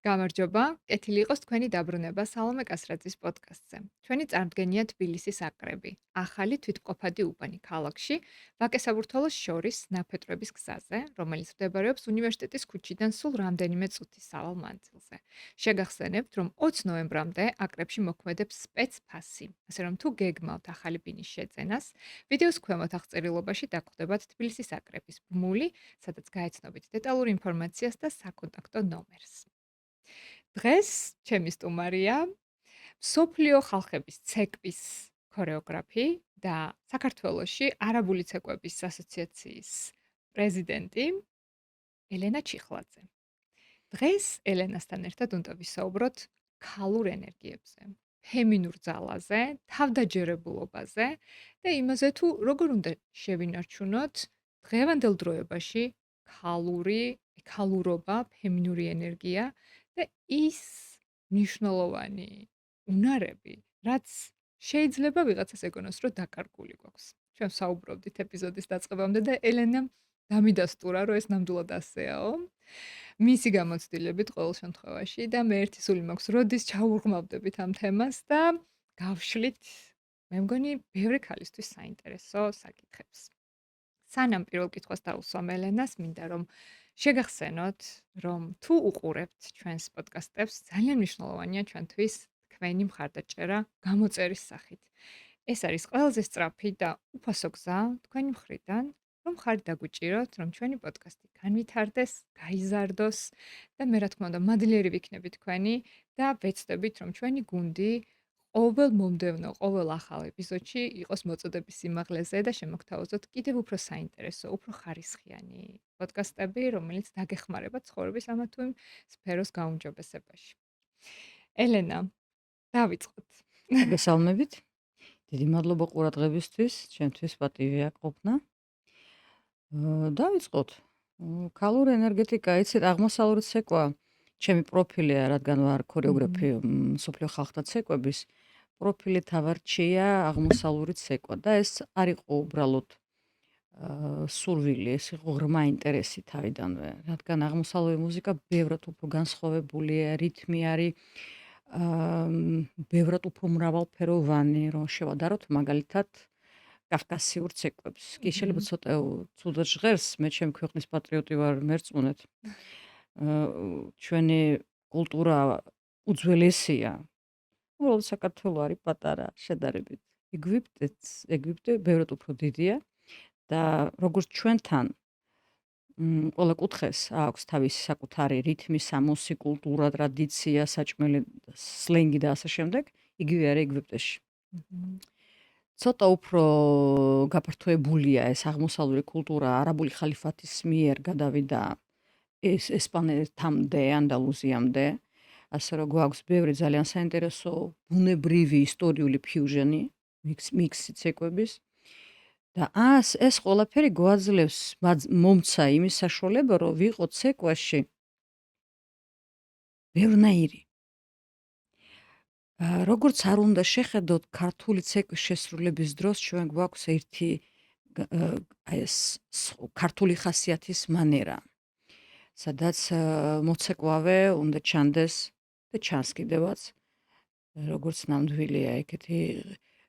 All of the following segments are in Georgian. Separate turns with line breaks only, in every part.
გამარჯობა, კეთილი იყოს თქვენი დაბრუნება სალომე კასრაძის პოდკასტზე. ჩვენი წარდგენია თბილისის აკრები, ახალი თვითმყოფადი უბანი ქალაქში, ვაკე-საბურთალოს შორის ნაფეტრების გზაზე, რომელიც მდებარეობს უნივერსიტეტის ქუჩიდან სულ რამდენიმე წუთის სავალ მანძილზე. შეგახსენებთ, რომ 20 ნოემბრამდე აკრებში მოქმედებს სპეცფასი, ასე რომ თუ გეგმავთ ახალი ბინის შეძენას, ვიდეოს ქვემოთ აღწერილობაში დაგვხვდებათ თბილისის აკრების ბმული, სადაც გაეცნობით დეტალურ ინფორმაციას და საკონტაქტო ნომერს. დღეს ჩემი სტუმარია მსოფლიო ხალხების ცეკვის ქორეოგრაფი და საქართველოში არაბული ცეკვების ასოციაციის პრეზიდენტი ელენა ჩიხლაძე. დღეს ელენასთან ერთად უნდა ვისაუბროთ ქალურ ენერგიებზე, ფემინურ ძალაზე, თავდაჯერებულობაზე და იმაზე თუ როგორ უნდა შევინარჩუნოთ დღევანდელ დროებაში ქალურობა, ფემინური ენერგია და ის მნიშვნელოვანი უნარები, რაც შეიძლება ვიღაცას ეგონოს, რომ დაკარგული გვაქვს. ჩვენ საუბრობდით ეპიზოდის დაწყებამდე და ელენამ დამიდასტურა, რომ ეს ნამდვილად ასეაო. მისი გამოცდილებით ყოველ შემთხვევაში და მე ერთი სული მაქვს, როდის ჩაურღმავდებით ამ თემას და გავშლით, მე მგონი, ბევრი ქალისთვის საინტერესო საკითხებს. სანამ პირველ კითხვას დაუსვამ ელენას, მინდა რომ შეგახსენოთ, რომ თუ უყურებთ ჩვენს პოდკასტებს, ძალიან მნიშვნელოვანია ჩვენთვის თქვენი მხარდაჭერა გამოწერის სახით. ეს არის ყველაზე სწრაფი და უფასო გზა თქვენი მხრიდან, რომ ხართ დაგვიჭიროთ, რომ ჩვენი პოდკასტი განვითარდეს, გაიზარდოს და მე რა თქმა უნდა, მადლიერი ვიქნები თქვენი და ვეცდებით, რომ ჩვენი გუნდი ყოველ მომდევნო, ყოველ ახალ ეპიზოდში იყოს მოწოდების სიმაღლეზე და შემოგთავაზოთ კიდევ უფრო საინტერესო, უფრო ხარისხიანი პოდკასტები, რომელიც დაგეხმარება ცხოვრების ამა თუ იმ სფეროს გაუმჯობესებაში. ელენა, დავიწყოთ.
მოგესალმებით. დიდი მადლობა ყურადღებისთვის, ჩემთვის პატივია ყოფნა. დავიწყოთ. ქალური ენერგეტიკა, იცით, აღმოსავლური ცეკვა, ჩემი პროფილია, რადგან ვარ ქორეოგრაფი მსოფლიო ხალხთა ცეკვების, პროფილი თავარჩია აღმოსავლური ცეკვა და ეს არ იყო უბრალოდ სურვილი, ეს იყო ღრმა ინტერესი თავიდანვე, რადგან აღმოსავლური მუსიკა ბევრად უფრო განსხვავებულია, რითმი არის ბევრად უფრო მრავალფეროვანი, რომ შევადაროთ მაგალითად კავკასიურ ცეკვებს. კი შეიძლება ცოტა ცუდად ჟღერს, მე ჩემი ქვეყნის პატრიოტი ვარ მერწმუნეთ. ჩვენი კულტურა უძველესია. უბრალოდ საქართველო არის პატარა შედარებით. ეგვიპტე ბევრად უფრო დიდია და როგორც ჩვენთან ყველა კუთხეს აქვს თავისი საკუთარი რითმი, სამოსი, კულტურა, ტრადიცია, საჭმელი, სლენგი და ასე შემდეგ, იგივე არის ეგვიპტეში. ცოტა უფრო გაფართოებულია ეს აღმოსავლური კულტურა არაბული ხალიფათის მიერ გადავიდა ესპანეთამდე, ანდალუზიამდე, ასე რომ გვაქვს ბევრი ძალიან საინტერესო ბუნებრივი ისტორიული ფიუჟენი, მიქსი ცეკვების. და ეს ყველაფერი გვაძლევს მომცა იმის საშუალება, რომ ვიყოთ ცეკვაში ბევრნაირი. როგორც არ უნდა შეხედოთ ქართული ცეკვის შესრულების დროს, ჩვენ გვაქვს ერთი ეს ქართული ხასიათის მანერა, სადაც მოცეკვავე უნდა ჩანდეს და ჩანს კიდევაც, როგორც ნამდვილია ეგეთი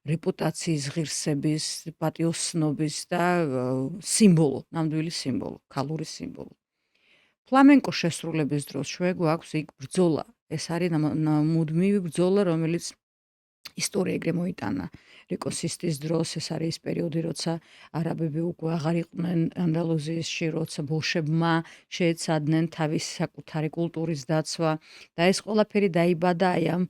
რეპუტაციის ღირსების, პატიოსნობის და სიმბოლო, ნამდვილი სიმბოლო, ქალური სიმბოლო. ფლამენკო შესრულების დროს ჩვენ გვაქვს იქ ბრძოლა. ეს არის მუდმივი ბრძოლა, რომელიც ისტორია ეგრე მოიტანა. რეკონკისტის დროს ეს არის ის პერიოდი, როცა არაბები უკვე აღარ იყვნენ ანდალუზიაში, როცა ბოლშებმა შეეცადნენ თავისი საკუთარი კულტურის დაცვა და ეს ყველაფერი დაიბადა აი ამ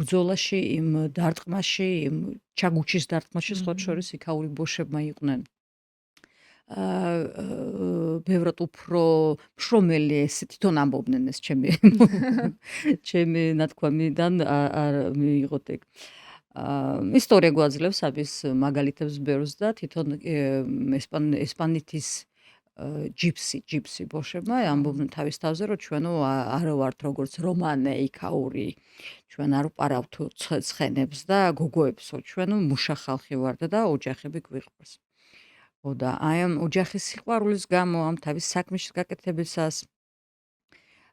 ბრძოლაში, იმ დარტყმაში, იმ ჩაგუჩის დარტყმაში, სხვა შორის იქაური ბოლშებმა იყვნენ ბევრად უფრო მშრომელი, ეს თვითონ ამბობდნენ ეს ჩემი ნათქვამიდან არ მიიღოთ ეგ. ისტორია გვაძლევს ამის მაგალითებს ბევრს და თვითონ ესპანეთის ჯიპსი ბოშებმა ამბობდნენ თავის თავზე, რომ ჩვენო არ ვართ როგორც რომანე, იქაური, ჩვენ არ ვპარავთ ცხენებს და გოგოებსო, ჩვენო მუშა ხალხი ვართ და ოჯახები გვიყვარს. და აი ამ ოჯახის სიყვარულის გამო, ამ თავის საქმის გაკეთებისას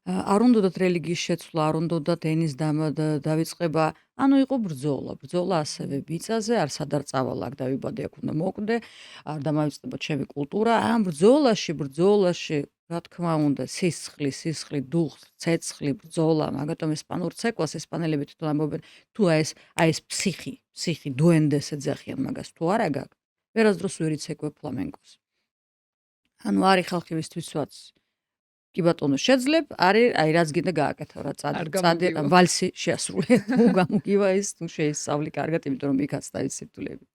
არ უნდათ რელიგიის შეცვლა, არ უნდათ ენის დავიწყება, ანუ იყო ბრძოლა ასევე მიწაზე, არ სადარ წავალ აქ დავიბადე, აქ უნდა მოკვდე, არ დამავიწყდება ჩემი კულტურა, ამ ბრძოლაში, რა თქმა უნდა, სისხლი, დუხ, ცეცხლი, ბრძოლა, მაგიტომ ესპანურ ცეკვას ესპანელები თვითონ ამბობენ, თუ ეს ფსიხი, დუენდეს ეძახიან მაგას, თუ არა გაქვს, ვერასდროს ვერ იცეკვებ ფლამენკოს. ანუ არის ხალხი ვისთვისაც კი ბატონო შეძლებ, არის აი რაც გინდა გააკეთო რა წადი ვალსი შეასრულე, თუ გამოგივა ის თუ შეისწავლი კარგად, იმიტომ რომ იქაც დაიცირდულები.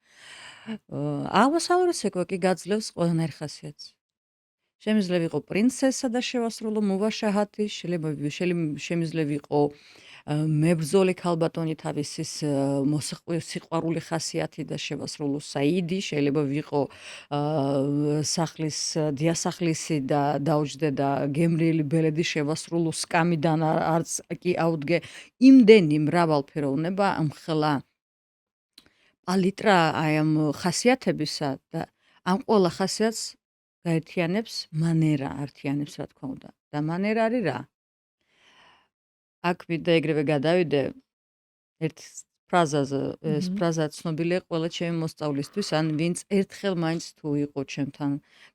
აღმოსავლური ცეკვა კი გაძლევს ყველანაირ ხასიათს. შემიძლია ვიყო პრინცესა და შევასრულო მუვაშაჰათი, შემიძლია ვიყო მებრძოლი ქალბატონი თავისი სიყვარული ხასიათი და შევასრულო საიდი, შეიძლება ვიყო სახლის დიასახლისი და დაუჯდე და გემრიელი ბელედი შევასრულო სკამიდან არც კი აუდგე იმდენი მრავალფეროვნება ამხელა პალიტრა აი ამ ხასიათებისა და ამ ყველა ხასიათს გაერთიანებს მანერა, ართიანებს რა თქმა უნდა. და მანერა არის რა? აქ ვიდე ეგრევე გადავიდე ერთ ფრაზაზე, ეს ფრაზა ცნობილია ყველა ჩემი მოსწავლისთვის, ან ვინც ერთხელ მაინც თუ იყო ჩემთან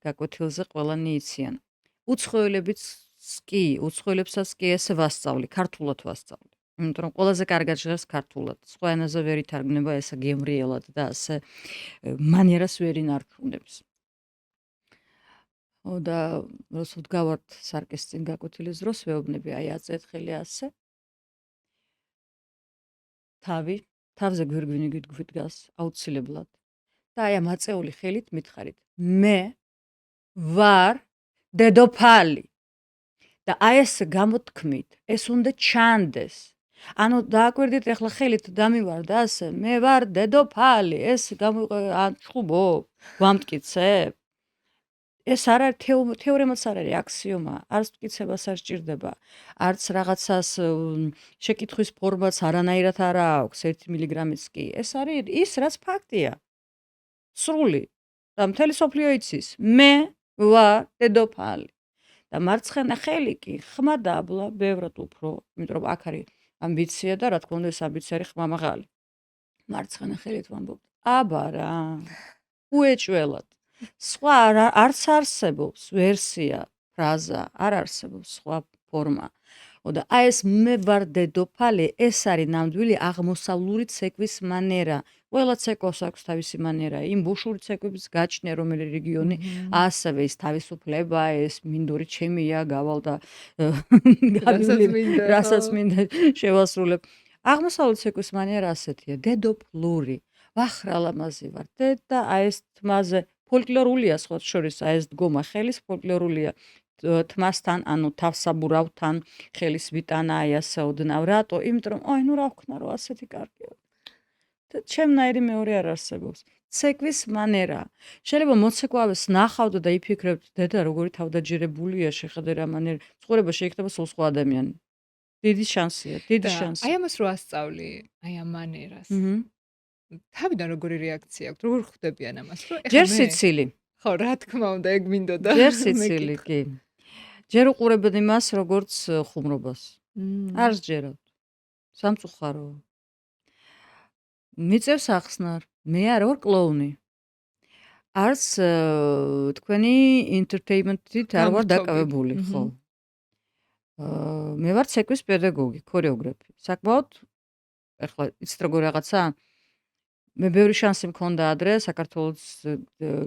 გაკვეთილზე, ყველანი იციან. უცხოელებსაც კი ესე ვასწავლი, ქართულად ვასწავლი. იმიტომ რომ ყველაზე კარგად ჟღერს ქართულად. სხვა ენაზე ვერ ითარგმნება ესე გემრიელად და ასე მანერას ვერ ინარჩუნებს. და როცა ვდგავართ სარკეს წინ გაკვეთილის დროს ვეუბნები აი აწეთხელი ასე თავზე გვირგვინი გიდგას აუცილებლად და აი ამ აწეული ხელით მითხარით მე ვარ დედოფალი და აი ეს გამოთქმით ეს უნდა ჩანდეს ანუ დააკვირდით ახლა ხელით დამივარ და ასე მე ვარ დედოფალი ეს ჩხუბო ვამტკიცებ ეს არ არის თეორემაც არ არის აქსიომა, არც მტკიცებას არ სჭირდება, არც რაღაცას შეკითხვის ფორმაც არანაირად არ აქვს 1 მილიგრამიც კი. ეს არის ის, რაც ფაქტია. სრული და მთელი სოფლიო იცის. მე ვარ დედოფალი. და მარცხენა ხელი კი ხმა დაბლა, ბევრად უფრო, იმიტომ რომ აქ არის ამბიცია და რა თქმა უნდა ეს ამბიცია არის ხმამაღალი. მარცხენა ხელით ვამბობ, აბა რა, უეჭველად. სხვა არც არსებობს ვერსია, ფრაზა, არ არსებობს სხვა ფორმა. და აი ეს მე ვარ დედოფალი, ეს არის ნამდვილი აღმოსავლური ცეკვის მანერა. ყველა ცეკვას აქვს თავისი მანერა. იმ ბუშური ცეკვების გაჩნია რომელი რეგიონი, ასევე ის თავისუფლება, ეს მინდორი ჩემია, გავალ და რასაც მინდა შევასრულებ. აღმოსავლური ცეკვის მანერა ასეთია, დედოფლური. ვახრალამაზი ვარ, და აი ეს თმაზე ფოლკლორულია სხვა შორის აი ეს დგომა ხელის ფოლკლორულია თმასთან ანუ თავსაბურავთან ხელის ვიტანა აი ასე ოდნავ რატო იმიტომ რომ აი ნუ რა ვქნა რომ ასეთი კარგია და ჩემნაირი მეორე არ არსებობს ცეკვის მანერა შეიძლება მოცეკვავეს ნახავდო და იფიქრებთ დედა როგორი თავდაჯერებულია შეხედე რა მანერა ცხოვრებაში იქნება სულ სხვა ადამიანი დიდი შანსია
აი ამას რო ასწავლი აი ამ მანერას თავიდან როგორი რეაქცია აქვს? როგორ ხვდებიან ამას?
ჯერ სიცილი.
ხო, რა თქმა უნდა, ეგ მინდოდა.
ჯერ სიცილი, კი. ჯერ უყურებენ იმას, როგორც ხუმრობას. არ სჯერავთ. სამწუხარო. მიწევს ახსნარ. მე არ ვარ კლოუნი. არც თქვენი entertainment-ით არ ვარ დაკავებული, ხო. მე ვარ ცეკვის პედაგოგი, ქორეოგრაფი. საკმაოდ ეხლა იცით როგორ რაღაცა მე ბევრი შანსი მქონდა ადრე საქართველოს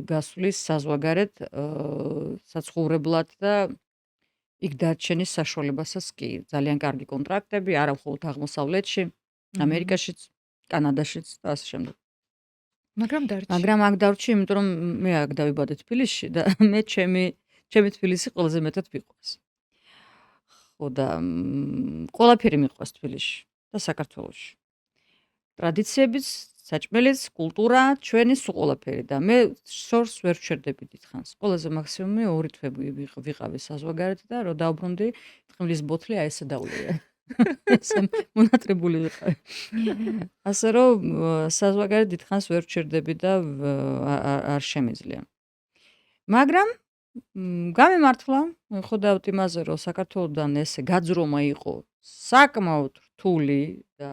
გასვლის საზღვარგარეთ საცხოვრებლად და იქ დარჩენის საშუალებასაც კი ძალიან კარგი კონტრაქტები არა მხოლოდ აღმოსავლეთში, ამერიკაშიც, კანადაშიც და ასე შემდეგ. მაგრამ აქ დარჩი, იმიტომ რომ მე აქ დავიბადე თბილისში და მე ჩემი თბილისი ყველაზე მეტად მიყვარს. ხო და ყველაფერი მიყვარს თბილისში და საქართველოში. ტრადიციებიც საჭმელიც, კულტურა, ჩვენი სულ ყველაფერი და მე შორს ვერ ვჩერდები დიდხანს. ყველაზე მაქსიმუმი 2 თვე ვიყავი საზღვარგარეთ და რო დავბრუნდი, ხმლის ბოთლი აი ესე დავლია. ესე მონატრებული ვიყავი. ასე რომ საზღვარგარეთ დიდხანს ვერ ვჩერდები და არ შემიძლია. მაგრამ გამემართლა, ხედავთ იმაზე, რომ საქართველოსთან ესე გაძრომა იყო საკმაოდ რთული და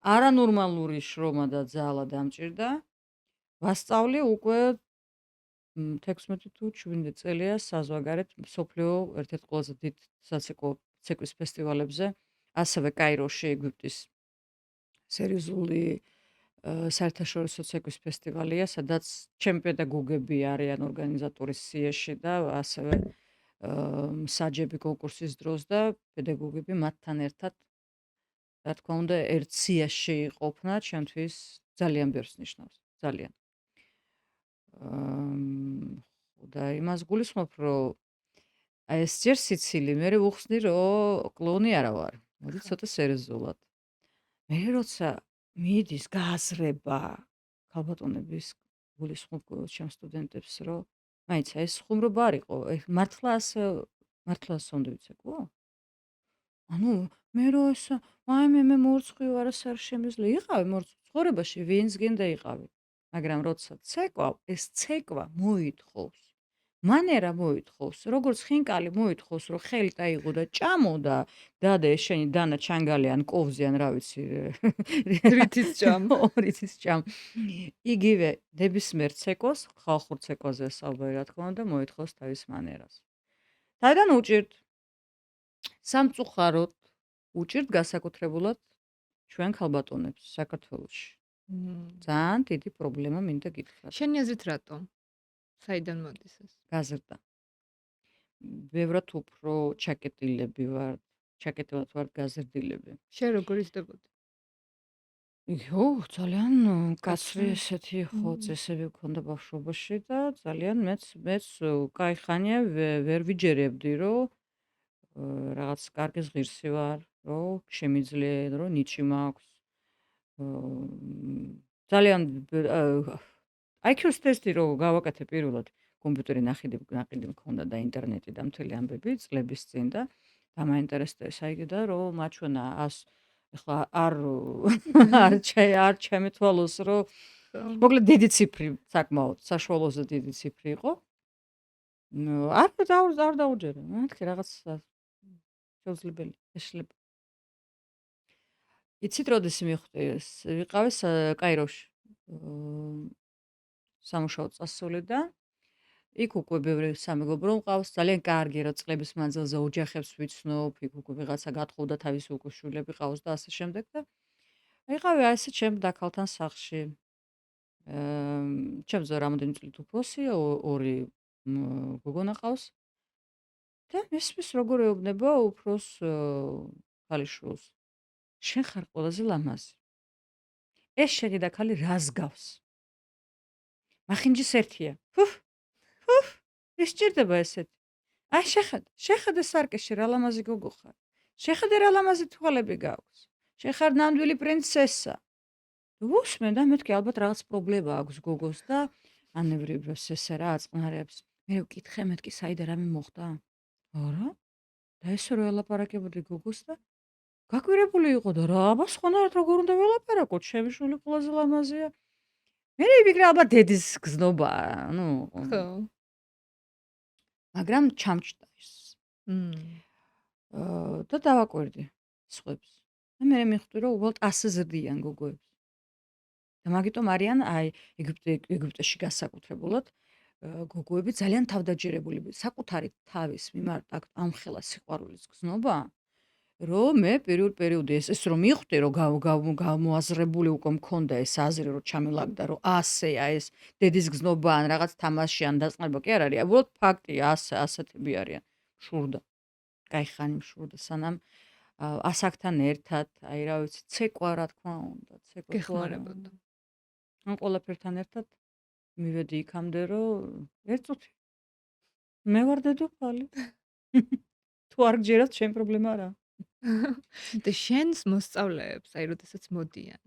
არანორმალური შრომა და ძალა დამჭირდა. ვასწავლი უკვე 16 თუ 17 წელია საზღვარგარეთ მსოფლიო ერთ-ერთ ყველაზე დიდ საცეკვაო ცეკვის ფესტივალებზე, ასევე კაიროში, ეგვიპტის სერიოზული საერთაშორისო ცეკვის ფესტივალია, სადაც ჩემი პედაგოგები არიან ორგანიზატორის სიაში და ასევე მსაჯები კონკურსის დროს და პედაგოგები მათთან ერთად, რა თქმა უნდა, ერთ სიაში ყოფნა ჩემთვის ძალიან ბევრს ნიშნავს, ძალიან. და იმას გულისხმობ, რომ აი ეს ჯერ სიცილი, მე ვუხსნი, რომ კლოუნი არა ვარ. მოდი ცოტა სერიოზულად. მე როცა მიდის გააზრება ქალბატონების გულისხმობ ჩემ სტუდენტებს, რომ მაინც ეს ხუმრობა არ იყო, მართლა სონდი ვიცეკო? ანუ მე რო ეს მე მორცხვი ვარ, არ შემიძლია. იყავი მორცხვი ცხოვრებაში, ვინც გინდა იყავი. მაგრამ როცა ცეკვა, ეს ცეკვა მოითხოვს. მანერა მოითხოვს, როგორც ხინკალი მოითხოვს, რომ ხელი დაიღო და ჭამო და დადე შენი დანა ჩანგალი ან კოვზი ან რა ვიცი
რითიც ჭამ.
რითიც ჭამ. იგივე ნებისმიერ ცეკვას, ხალხურ ცეკვაზე საუბარი რა თქმა უნდა, მოითხოვს თავის მანერას. თავიდან უჭირთ სამწუხაროდ უჭირთ განსაკუთრებულად ჩვენ ქალბატონებს საქართველოში. ძალიან დიდი პრობლემა მინდა გითხრათ.
შენი აზრით რატომ? საიდან მოდის ეს?
გაზრდა. ბევრად უფრო ჩაკეტილები ვართ, ჩაკეტილად ვართ გაზრდილები.
შენ როგორ იზრდებოდი?
ძალიან კაცრი ესეთი ხო წესები მქონდა ბავშვობაში და ძალიან მეც კაი ხანია ვერ ვიჯერებდი, რომ რაღაც კარგი ღირსი ვარ, რომ შემიძლია, რომ ნიჭი მაქვს. ძალიან IQ-ს ტესტი რო გავაკეთე პირველად, კომპიუტერი ნაყიდი მქონდა და ინტერნეტი და მთელი ამბები წლების წინ და დამაინტერესდა საერთოდ და რომ მაჩვენა 100 ეხლა არ ჩემეთვალოს რომ მოკლედ დიდი ციფრი საკმაოდ საშუალოზე დიდი ციფრი იყო. არ დაუჯერე. მეთქი რაღაც შეუძლებელი ეშლება. იცით როდის მივხვდი ეს? ვიყავი კაიროში. სამუშაო წასული და იქ უკვე ბევრი სამეგობრო მყავს, ძალიან კარგი რა წლების მანძილზე ოჯახებს ვიცნობ, იქ უკვე ვიღაცა გათხოვდა თავის უკვე შვილები ყავს და ასე შემდეგ და ვიყავი ასე ჩემ დაქალთან სახლში. ჩემზე რამოდენი წლით უფროსია, ორი გოგონა ყავს და მისმის როგორ ეუბნება უფროს ქალიშვილს. შენ ხარ ყველაზე ლამაზი. ეს შენი დაქალი რას გავს? მახინჯის ერთია. ის ჭირდება ესეთი. აი შეხედე სარკეში რა ლამაზი გოგო ხარ. შეხედე რა ლამაზი თვალები გაქვს. შენ ხარ ნამდვილი პრინცესა. უსმენ და მეთქი ალბათ რაღაც პრობლემა აქვს გოგოს და ანევრიბრებს ესე რა აწყნარებს. მე ვკითხე მეთქი საიდა რამე მოხდა? არა? და ესე რო ელაპარაკებოდი გოგოს და გაკვირებული იყო და რა აბა სხვანაირად როგორ უნდა ველაპარაკოთ? ჩემი შვილი ყველაზე ლამაზია. მე ვიფიქრე ალბათ დედის გზნობა, ანუ
ხო.
მაგრამ ჩამჭდა ის. და დავაკვირდი სხვებს. და მე მივხვდი რომ უბრალოდ ასე ზრდიან გოგოებს. და მაგიტომ არიან აი ეგვიპტეში განსაკუთრებულად გოგოები ძალიან თავდაჯერებულები, საკუთარი თავის მიმართ აქვს ამხელა სიყვარულის გზნობა, რომ მე პირველ პერიოდში ეს რომ მივხვდი რომ გამოაზრებული უკვე მქონდა ეს აზრი რომ ჩამილაგდა რომ ასეა ეს დედის გზნობა ან რაღაც თამაში ან დაწყება კი არ არის, უბრალოდ ფაქტია ასეთები არიან. შურდა. კაი ხანი შურდა სანამ ასაკთან ერთად, აი რა ვიცი, ცეკვა რა თქმა უნდა, ცეკვა
გეხმარებოდა.
ან ყველაფერთან ერთად მივედი იქამდე რომ ერთ წუთი მე ვარ დედოფალი. თუ არ გჯერათ შენ პრობლემა არა.
და შენს მოსწავლეებს, აი როდესაც მოდიან.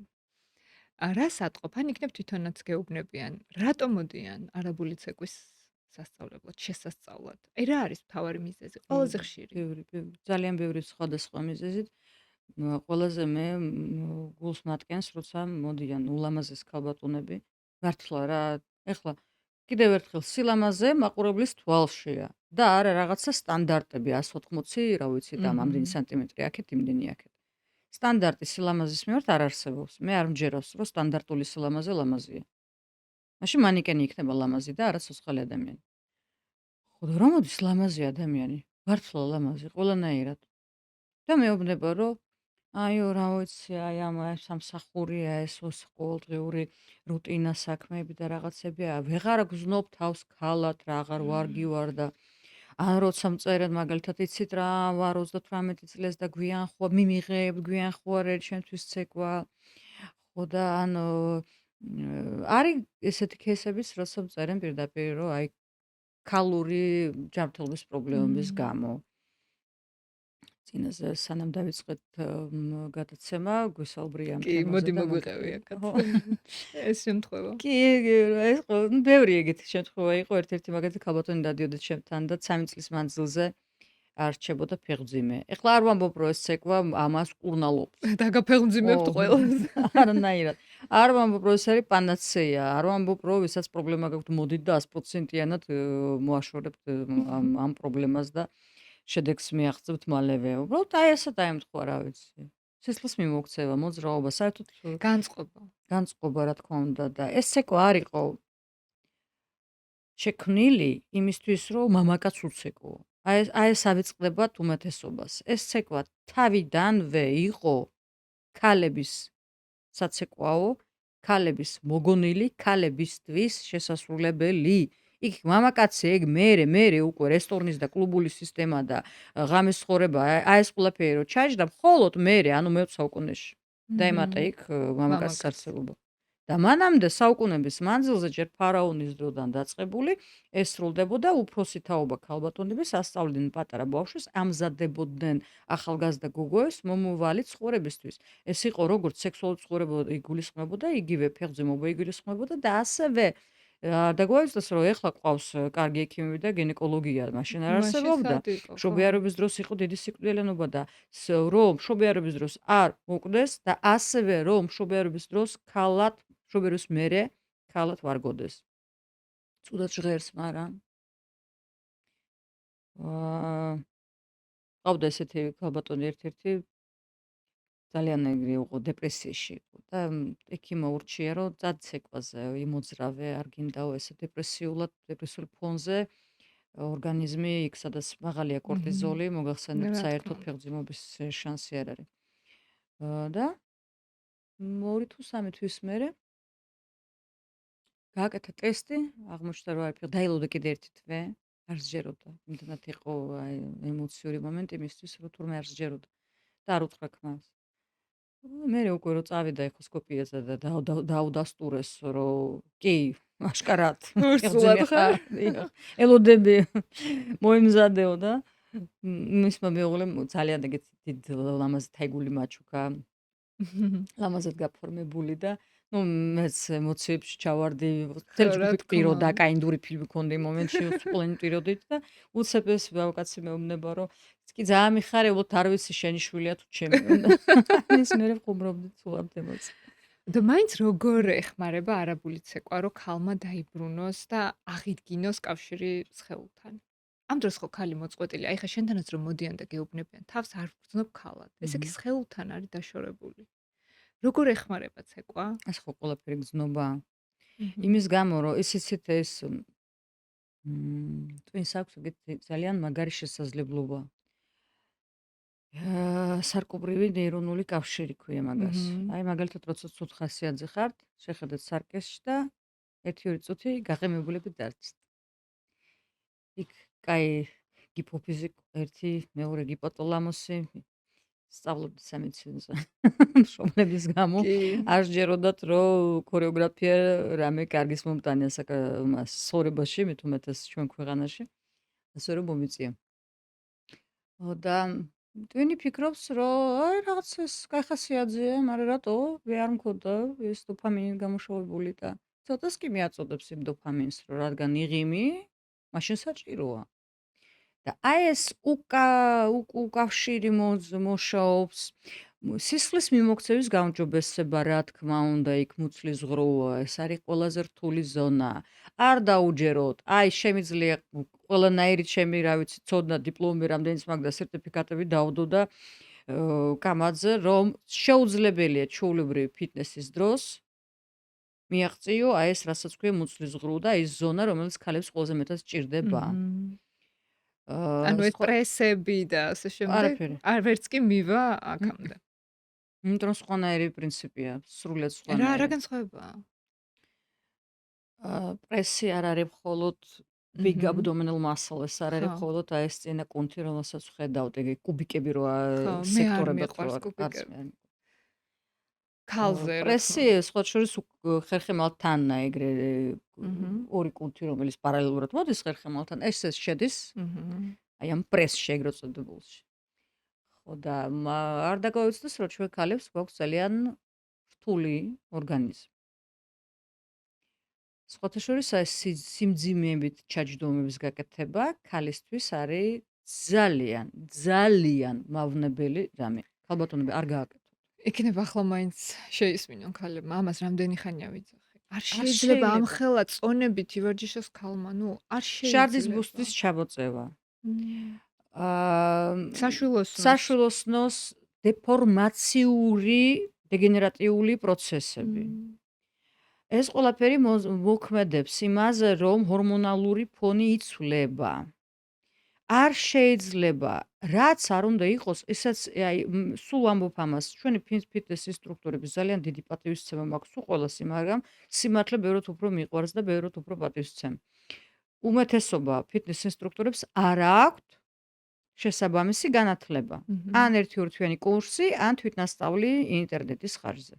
რას ატყობ? ან იქნებ თვითონაც გეუბნებიან, რატომ მოდიან არაბული ცეკვის სასწავლებლად, შესასწავლად? აი რა არის მთავარი მიზეზი? ყველაზე ხშირი.
ბევრი, ძალიან ბევრი სხვადასხვა მიზეზით. ყველაზე მე გულს მატკენს, როცა მოდიან ულამაზეს ქალბატონები. მართლა რა, ეხლა კიდევ ერთხელ სილამაზე მაყურებლის თვალშია და არა რაღაცა სტანდარტები 180, რა ვიცი და ამდენი სანტიმეტრი აქეთ, იმდენი აქეთ. სტანდარტი სილამაზის მიმართ არ არსებობს. მე არ მჯერავს, რომ სტანდარტული სილამაზე ლამაზია. მაშინ მანიკენი იქნება ლამაზი და არა სოცხალი ადამიანი. ხო და რა მოდის ლამაზი ადამიანი? მართლა ლამაზი, ყველანაირად. და მეუბნება, რომ აიო, რა ვიცი, აი ამ სამსახურია ეს ყოველდღიური რუტინა საქმეები და რაღაცებია. ვეღარ გზნობ თავს ქალად, რა აღარ ვარგივარ და ან როცა მწერენ მაგალითად იცით რა ვარ 38 წელს და გვიან ხო მიმიღებ, გვიან ხო არ არის ჩემთვის ცეკვა. ხო და ანუ არის ესეთი кейსებიც, როცა მწერენ პირდაპირ, რომ აი ქალური ჯანმრთელობის პრობლემების გამო. წინაზე სანამ დავიწყეთ გადაცემა, გვესაუბრია ამ
კი,
თემაზე
მოდი
და
მოგვიყევი
ხო.
აქაც ეს შემთხვევა.
კი, ეს ბევრი ეგეთი შემთხვევა იყო, ერთ-ერთი მაგათი ქალბატონი დადიოდა ჩემთან და 3 წლის მანძილზე არჩებოდა ფეხმძიმე. ეხლა არ ვამბობ, რომ ეს ცეკვა ამას კურნალობს.
დაგაფეხმძიმებთ ყველას.
არანაირად. არ ვამბობ, რომ ეს არის პანაცეა, არ ვამბობ, რომ ვისაც პრობლემა გაქვთ, მოდით და 100%-იანად მოაშორებთ ამ პრობლემას და შედეგს მიაღწევთ მალევე. უბრალოდ აი ესა დაემთხვა, რა ვიცი. სისხლის მიმოქცევა, მოძრაობა, საერთოდ
განწყობა.
განწყობა, რა თქმა უნდა და ეს ცეკვა არ იყო შექმნილი იმისთვის, რომ მამაკაც უცეკო. აი ეს ავიწყდებათ უმეტესობას. ეს ცეკვა თავიდანვე იყო ქალების საცეკვაო, ქალების მოგონილი, ქალებისთვის შესასრულებელი. იქ მამაკაცი ეგ მერე უკვე რესტორნის და კლუბული სისტემა და ღამის ცხოვრება, აი ეს ყველაფერი რომ ჩაჯდა, მხოლოდ მერე, ანუ მე-20 საუკუნეში დაემატა იქ მამაკაცის არსებობა. და მანამდე საუკუნეების მანძილზე ჯერ ფარაონის დროდან დაწყებული ეს სრულდებოდა უფროსი თაობა ქალბატონების ასწავლიდნენ პატარა ბავშვებს, ამზადებოდნენ ახალგაზრდა გოგოებს მომავალი ცხოვრებისთვის. ეს იყო როგორც სექსუალური ცხოვრება იგულისხმებოდა, იგივე ფეხმძიმობა იგულისხმებოდა და ასევე და გვაიცნობს რომ ეხლა ყავს კარგი ექიმები და გინეკოლოგია, მაშინ არ არსებობდა. მშობიარობის დროს იყო დიდი სიკვდილიანობა და რომ მშობიარობის დროს არ მოკვდეს და ასევე რომ მშობიარობის დროს ქალად მშობიარობის მერე ქალად ვარ გოდეს. ცუდად ჟღერს, მაგრამ ყავდა ესეთი ქალბატონი ერთ-ერთი ძალიან ეგრე იყო დეპრესიაში იყო და ექიმმა ურჩია რომ წაცეკვაზე იმოძრავე, არ გინდაო ესე დეპრესიულ ფონზე ორგანიზმი იქ სადაც მაღალია კორტიზოლი, მოგახსენებთ საერთოდ ფეხმძიმობის შანსი არ არის. და 2 თუ 3 თვის მერე გააკეთა ტესტი, აღმოჩნდა რომ აი დაილოდა კიდე ერთი თვე, არ სჯეროდა. იმდანაც იყო აი ემოციური მომენტი მისთვის, რომ თურმე არ სჯეროდა და არ უთხრა ქმარს. მერე უკვე რომ წავიდა ეხოსკოპიაზე და დაუდასტურეს რომ კი, აშკარად
ურსულად ხარ?
ელოდები მოიმზადეო და მისმა მეუღლემ ძალიან ეგეთი დიდ ლამაზი თაიგული მაჩუკა ლამაზად გაფორმებული და ну მეც ემოციებში ჩავარდი თელ ჯგუფი პირო და კაინდური ფილმი ქონდა იმ მომენტში უწყლენი პიროდით და უცებ ეს ვაკაცი მეუბნება რომ კი ძალიან მიხარე უბრალოდ არ ვიცი შენი შვილია თუ ჩემი ის მე ხუმრობდი სულად ემოცი
და მაინც როგორ ეხმარება არაბული ცეკვა რომ ქალმა დაიბრუნოს და აღიდგინოს კავშირი სხეულთან ამ დროს ხო ქალი მოწყვეტილი აი ხა შენთანაც რომ მოდიან და გეუბნებიან თავს არ ვგრძნობ ქალად ესე კი სხეულთან არის დაშორებული როგორ ეხმარება ცეკვა?
ეს ხო ყველაფერი გზნობა. იმის გამო რომ ისიც ეს twins აქვს ძალიან მაგარი შესაძლებლობა. სარკობრივი ნეირონული კავშირი ქვია მაგას. აი მაგალითად როცა ცუდ ხასიათზე ხართ, შეხედეთ სარკესში და 1-2 წუთი გაყემებულები დარჩით. იქ კაი გიპოფიზი ერთი, მეორე გიპოტალამუსი სწავლობდი სამედიცინოზე. მშობლების გამო არ სჯეროდათ რომ ქორეოგრაფია რამე კარგის მომტანია სორებაში, მით უმეტეს ჩვენ ქვეყანაში. ასე რომ მომიწია. და ტვინი ფიქრობს რომ აი რაღაც ეს კაი ხასიათზეა, მაგრამ რატო? მე არ მქონდა ეს დოფამინი გამოშოვებული და ცოტას კი მიაწოდებს იმ დოფამინს, რომ რადგან იღიმი, მაშინ საჭიროა. და აი ეს უკავშირი მოსაობს სისხლის მიმოქცევის გაუმჯობესება, რა თქმა უნდა, იქ მუცლის ღრუა, ეს არის ყველაზე რთული ზონა. არ დაუჯეროთ, აი შემიძლია ყველანაირით ჩემი, რა ვიცი, ცოდნა, დიპლომი, რამდენიც მაქვს და სერტიფიკატები დავდო და კამაძე, რომ შეუძლებელია ჩვეულებრივი ფიტნესის დროს მიაღწიო აი ეს რასაც ქვია მუცლის ღრუ და ის ზონა, რომელიც ქალებს ყველაზე მეტად სჭირდება.
ანუ ეს
სხვა
პრესები და ასე შემდეგ
არაფერი.
არ ვერც კი მივა აქამდე.
იმიტომ რომ სხვანაირი პრინციპია, სრულიად
რა
სხვანაირი.
განსხვავებაა?
პრესი არ არის მხოლოდ big
მჰმ.
abdominal muscle, ეს არ არის
ხო,
მხოლოდ აი ეს წინა კუნთი, რომელსაც ვხედავთ, ეგ კუბიკები რო
ხო, მე არ
სექტორებად რო
მიყვარს
არის, არც
კუბიკები.
მე არ
ქალზე რა თქმა
პრესი
უნდა.
სხვა შორის ხერხემალთანა ეგრე
მჰმ.
ორი კუნთი, რომელიც პარალელურად მოდის ხერხემალთან, ეს შედის
მჰმ.
აი ამ პრესში ეგრეთ წოდებულში. ხო და არ დაგავიწყდეს, რომ ჩვენ ქალებს გვაქვს ძალიან რთული ორგანიზმი. სხვათა შორის ეს სიმძიმეებით ჩაჯდომების გაკეთება ქალისთვის არის ძალიან მავნებელი რამე. ქალბატონები არ გააკეთოთ.
იქნება ახლა მაინც შეისმინონ ქალებმა, ამას რამდენი ხანია ვიძახი. არ
არ
შეიძლება ამ
შეიძლება.
ხელა წონებით ივარჯიშოს ქალმა, ნუ არ
შარდის
შეიძლება.
ბუსტის ჩამოწევა.
მ,
აა
საშვილოსნოს.
საშვილოსნოს დეფორმაციური დეგენერატიული პროცესები.
მ,
ეს ყველაფერი მოქმედებს იმაზე, რომ ჰორმონალური ფონი იცვლება. არ შეიძლება, რაც არ უნდა იყოს, ესაც აი სულ ამბობ ამას, ჩვენი ფიტნეს ინსტრუქტორების ძალიან დიდი პატივისცემა მაქვს სულ ყველას, მაგრამ სიმართლე ბევრად უფრო მიყვარს და ბევრად უფრო პატივისცემ. უმეტესობა ფიტნეს ინსტრუქტორებს არ აქვთ შესაბამისი განათლება.
მჰმ.
ან ერთი-ორი თვიანი კურსი, ან თვითნასწავლი ინტერნეტის ხარჯზე.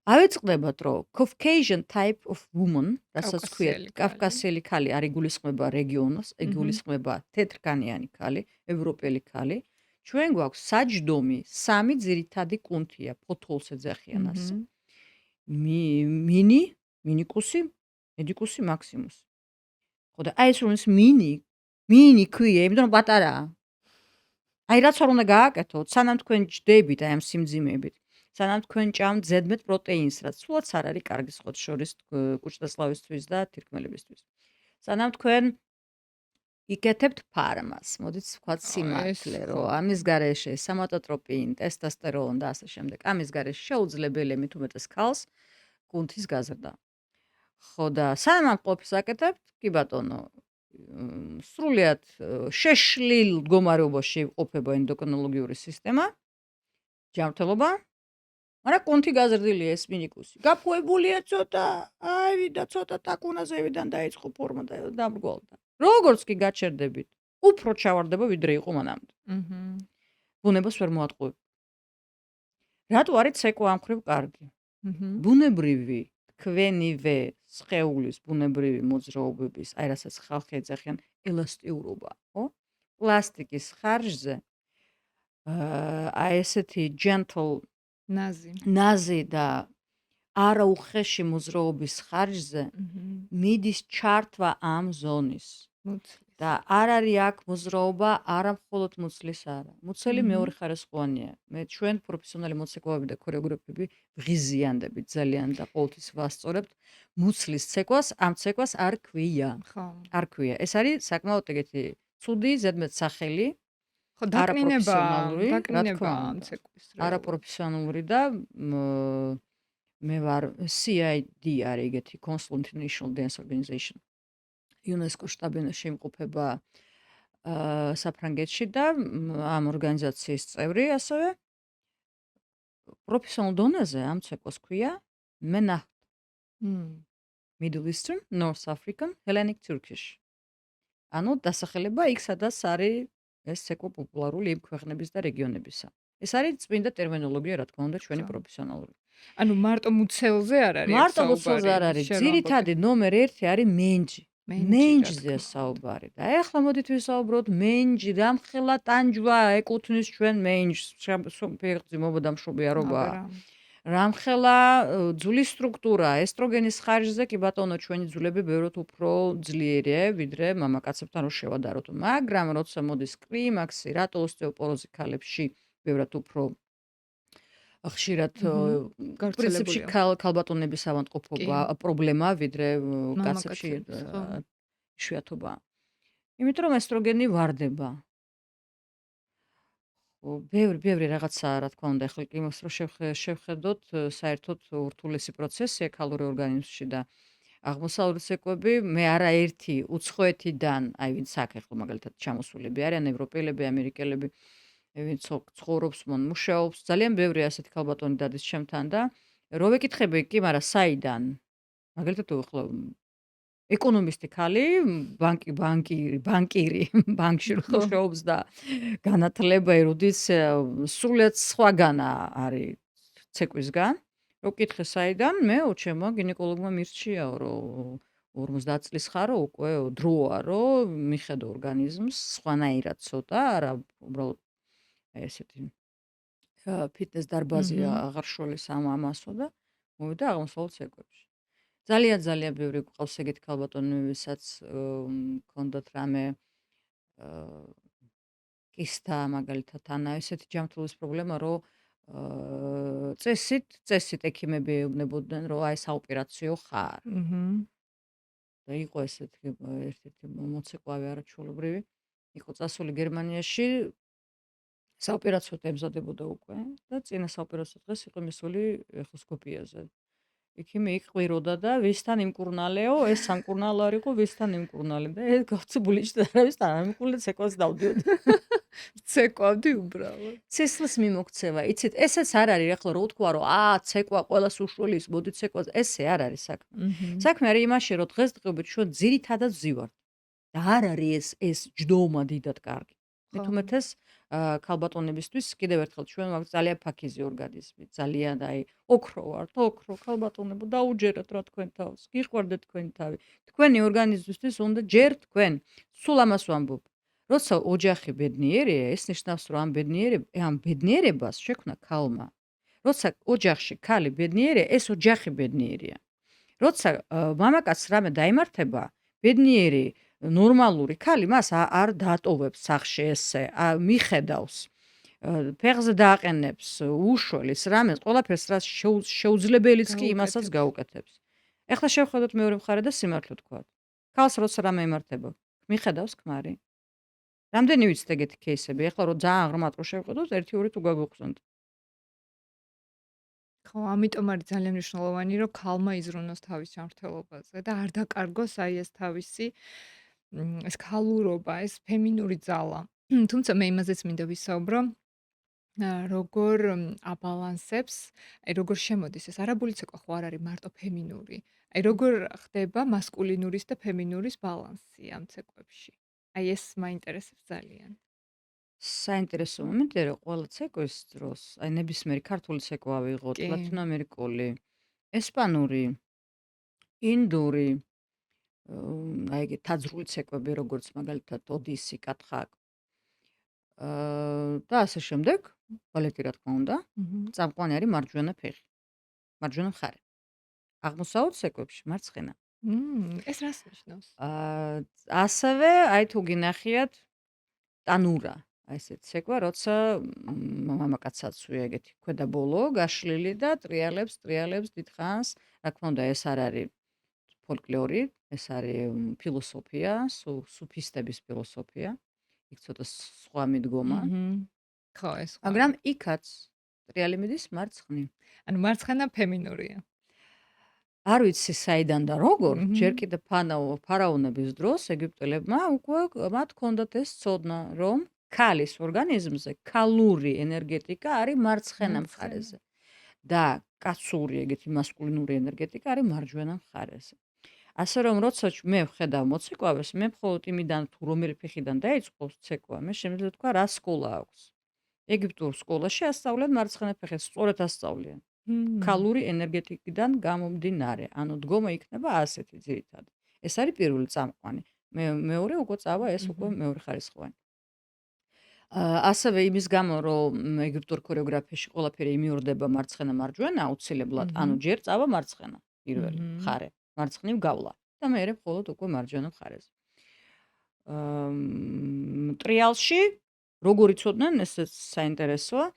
ავიწყდებათ, რომ Caucasian type of woman, რასაც ქვია,
კავკასიელი ქალი.
კავკასიელი ქალი არ იგულისხმება რეგიონს, იგულისხმება თეთრკანიანი ქალი, ევროპელი ქალი. ჩვენ გვაქვს საჯდომი, სამი ძირითადი კუნთია, ფოთოლს ეძახიან ასე.
მჰმ.
მინიკუსი, მედიკუსი, მაქსიმუსი. ხო და აი ეს რომ ის მინი ქვია, იმიტომ რომ პატარაა. აი რაც არ უნდა გააკეთოთ, სანამ თქვენ ჯდებით აი ამ სიმძიმეებით, სანამ თქვენ ჭამთ ზედმეტ პროტეინს, რაც სულაც არ არის კარგი სხვათა შორის კუჭდასლავისთვის და თირკმელებისთვის. სანამ თქვენ იკეთებთ ფარმას, მოდით ვთქვათ სიმართლე, რომ ამის გარეშე სამატოტროპინ, ტესტოსტერონ და ასე შემდეგ, ამის გარეშე შეუძლებელია მით უმეტეს ქალს კუნთის გაზრდა. ხო და სანამ ამ ყოფს აკეთებთ, კი ბატონო, სრულიად შეშლილ მდგომარეობაში ყოფება ენდოკრინოლოგიური სისტემა, ჯანმრთელობა, მაგრამ კუნთი გაზრდილია ეს მინიკუსი. გაფუებულია ცოტა, და ცოტა ტაკუნაზევიდან დაიწყო ფორმა და დამრგვალდა. როგორც კი გაჩერდებით, უფრო ჩავარდება ვიდრე იყო მანამდე.
მჰმ.
ბუნებას ვერ მოატყუებ. რატო არის ცეკვა ამ ხრივ კარგი?
მჰმ.
ბუნებრივი თქვენივე სხეულის ბუნებრივი მოძრაობების, აი რასაც ხალხი ეძახიან ელასტიურობა, ხო? პლასტიკის ხარჯზე აი ესეთი gentle ნაზი და არაუხეში მოძრაობის ხარჯზე მიდის ჩართვა ამ ზონის. და არ არის აქ მოძრაობა არა მხოლოდ მუცლის არა. მუცელი მეორე ხარისხოვანია. მე ჩვენ პროფესიონალი მოცეკვავები და ქორეოგრაფები ვღიზიანდებით ძალიან და ყოველთვის ვასწორებთ მუცლის ცეკვას, ამ ცეკვას არ ქვია.
ხო.
არ ქვია. ეს არის საკმაოდ ეგეთი ცუდი ზედმეტ სახელი.
ხო, დაკნინება
ამ
ცეკვის.
არაპროფესიონალური და მე ვარ CID არის ეგეთი Council International Dance Organization. UNESCO შტაბ-ბინაში იმყოფება საფრანგეთში და ამ ორგანიზაციის წევრი ასევე პროფესიონალ დონეზე ამ ცეკვას ქვია MENAHT. Middle Eastern, North African, Hellenic Turkish. ანუ დასახელება იქ სადაც არის ეს ცეკვა პოპულარული იმ ქვეყნების და რეგიონებისა. ეს არის წმინდა ტერმინოლოგია, რა თქმა უნდა, ჩვენი პროფესიონალური.
ანუ მარტო მუცელზე არ არის.
მარტო მუცელზე არ არის. ძირითადი ნომერ 1 არის მენჯი. მენჯზეა საუბარი. და ეხლა მოდით ვისაუბროთ მენჯი, რამხელა ტანჯვა ეკუთვნის ჩვენ მენჯს, ფეხძი მობადამშობიარობა. რამხელა ძვლის სტრუქტურა, ესტროგენის ხარჯზე კი ბატონო ჩვენი ძვლები ბევრად უფრო ძლიერია, ვიდრე მამაკაცებთან რო შევადაროთ. მაგრამ როცა მოდის კლიმაქსი, რატო ოსტეოპოროზი ქალებში ბევრად უფრო ხშირად
მჰმ.
პრინციპში
გავრცელებულია.
ქალბატონების
კი,
ავადმყოფობა პრობლემაა, ვიდრე კაცებში
მამაკაცების, ხო.
იშვიათობაა. იმიტომ რომ ესტროგენი ვარდება. ბევრი რაღაცაა, რა თქმა უნდა, ეხლა კი იმას რომ შევხედოთ, საერთოდ ურთულესი პროცესია ქალური ორგანიზმში და აღმოსავლური ცეკვები მე არაერთი უცხოეთიდან, აი ვინც აქ ეხლა მაგალითად ჩამოსულები არიან, ევროპელები, ამერიკელები, ვინც ცხოვრობს, მუშაობს, ძალიან ბევრი ასეთი ქალბატონი დადის ჩემთან და რო ვეკითხები, კი, მაგრამ საიდან? მაგალითად ეხლა ეკონომისტი ქალი, ბანკირი, ბანკში
ხო.
მუშაობს და განათლება ერუდის სრულიად სხვაგანა არის ცეკვისგან. რო ვკითხე საიდან, მე ჩემმა გინეკოლოგმა მირჩიაო, რომ 50 წლის ხარო უკვე დროა, რომ მიხედო ორგანიზმს სხვანაირად ცოტა, არა უბრალოდ ესეთი ფიტნეს დარბაზი
მჰმ.
აღარ შოლის ამასო და მოვიდა აღმოსავლეთ ცეკვებში. ძალიან ბევრი გვყავს ეგეთი ქალბატონები, ვისაც ჰქონდათ რამე კისტა მაგალითად ან ესეთი ჯანმრთელობის პრობლემა, რომ წესით ექიმები ეუბნებოდნენ, რომ აი საოპერაციო ხარ.
მჰმ.
და იყო ესეთი ერთ-ერთი მოცეკვავე არაჩვეულებრივი, იყო წასული გერმანიაში, საოპერაციოდ ემზადებოდა უკვე და წინა საოპერაციო დღეს იყო მისული ეხოსკოპიაზე. ექიმი იყვიროდა და ვისთან იმკურნალეო, ეს სამკურნალო არ იყო, ვისთან იმკურნალე და ეს გავწებული ჭდა არავისთან არ იმკურნალე, ცეკვას დავდიოდი.
ცეკვავდი უბრალოდ.
ცისლის მიმოქცევა, იცით, ესეც არ არის, ახლა რო ვთქვა, რომ ცეკვა ყველას უშველის, მოდი ცეკვას, ესე არ არის საქმე.
მჰმ.
საქმე არის იმაში, რომ დღესდღეობით ჩვენ ძირითადად ვზივართ. და არ არის ეს ჯდომა დიდად კარგი. მით
ხო.
უმეტეს ქალბატონებისთვის კიდევ ერთხელ ჩვენ ვაქვს ძალიან ფაქიზი ორგანიზმი, ძალიან აი ოქრო ვართ, ოქრო ქალბატონებო, დაუჯერეთ რა თქვენ თავს, გიყვარდეთ თქვენი თავი. თქვენი ორგანიზმისთვის უნდა ჯერ თქვენ. სულ ამას ვამბობ. როცა ოჯახი ბედნიერია, ეს ნიშნავს, რომ ამ ბედნიერებას შექმნა ქალმა. როცა ოჯახში ქალი ბედნიერია, ეს ოჯახი ბედნიერია. როცა მამაკაცს რამე დაიმართება, ბედნიერი ნორმალური ქალი მას არ დაატოვებს სახში ესე, მიხედავს, ფეხზე დააყენებს, უშველის რამეს, ყველაფერს რაც შეუძლებელიც კი იმასაც გაუკეთებს. ეხლა შევხედოთ მეორე მხარე და სიმართლე ვთქვათ. ქალს როცა რამე ემართება, მიხედავს ქმარი. რამდენი ვიცით ეგეთი кейსები? ეხლა რომ ძალიან ღრმად რო შევხედოთ, 1-2 თუ გაგვიხსენთ.
ხო, ამიტომ არის ძალიან მნიშვნელოვანი, რომ ქალმა იზრუნოს თავის ჯანმრთელობაზე და არ დაკარგოს აი ეს თავისი ეს ქალურობა, ეს ფემინური ძალა. თუმცა მე იმაზეც მინდა ვისაუბრო, როგორ აბალანსებს, აი როგორ შემოდის ეს არაბული ცეკვა ხო არ არის მარტო ფემინური. აი როგორ ხდება მასკულინურის და ფემინურის ბალანსი ამ ცეკვებში. აი ეს მაინტერესებს ძალიან.
საინტერესო მომენტია, რომ ყველა ცეკვის დროს, აი ნებისმიერი ქართული ცეკვა ვიღოთ,
კი.
ლათინოამერიკული, ესპანური, ინდური, აი ეგ თაძრული ცეკვები, როგორც მაგალითად ოდისი, კათხაკ. და ასე შემდეგ, ბალეტი რა თქმა უნდა,
მჰმ.
წამყვანი არის მარჯვენა ფეხი, მარჯვენა მხარე. აღმოსავლეთ ცეკვებში მარცხენა.
ეს რას ნიშნავს?
ასევე აი თუ გინახიათ ტანურა, აი ესეთ ცეკვა, როცა მამაკაცაცვია ეგეთი ქვედა ბოლო გაშლილი და ტრიალებს დიდხანს, რა თქმა უნდა ეს არ არის ფოლკლორი, ეს არის ფილოსოფია, სუფისტების ფილოსოფია. იქ ცოტა სხვა მიდგომა.
ხო, ეს სხვა.
მაგრამ იქაც ტრიალი მიდის მარცხნივ.
ანუ მარცხენა ფემინურია.
არ ვიცი საიდან და როგორ, ჯერ კიდევ ფარაონების დროს ეგვიპტელებმა უკვე მათ ჰქონდათ ეს ცოდნა, რომ ქალის ორგანიზმზე ქალური ენერგეტიკა არის მარცხენა მხარეზე და კაცური ეგეთი მასკულინური ენერგეტიკა არის მარჯვენა მხარეზე. ასე რომ როცა მე ვხედავ მოცეკვავეს, მე მხოლოდ იმიდან თუ რომელი ფეხიდან დაიწყო ცეკვა, მე შემიძლია თქვა რა სკოლა აქვს. ეგვიპტურ სკოლაში ასწავლენ მარცხენა ფეხით, სწორედ ასწავლიან. ქალური ენერგეტიკიდან გამომდინარე, ანუ დგომა იქნება ასეთი ძირითადად. ეს არის პირველი წამყვანი. მეორე უკვე წავა ეს უკვე მეორე ხარისხოვანი. ასევე იმის გამო, რომ ეგვიპტურ ქორეოგრაფიაში ყველაფერი იმიორდება მარცხენა მარჯვენა აუცილებლად, ანუ ჯერ წავა მარცხენა პირველი მხარე, მარცხნივ გავლა და მეორე მხოლოდ უკვე მარჯვენა მხარეზე. ტრიალში როგორ იცოდნენ, ესეც საინტერესოა.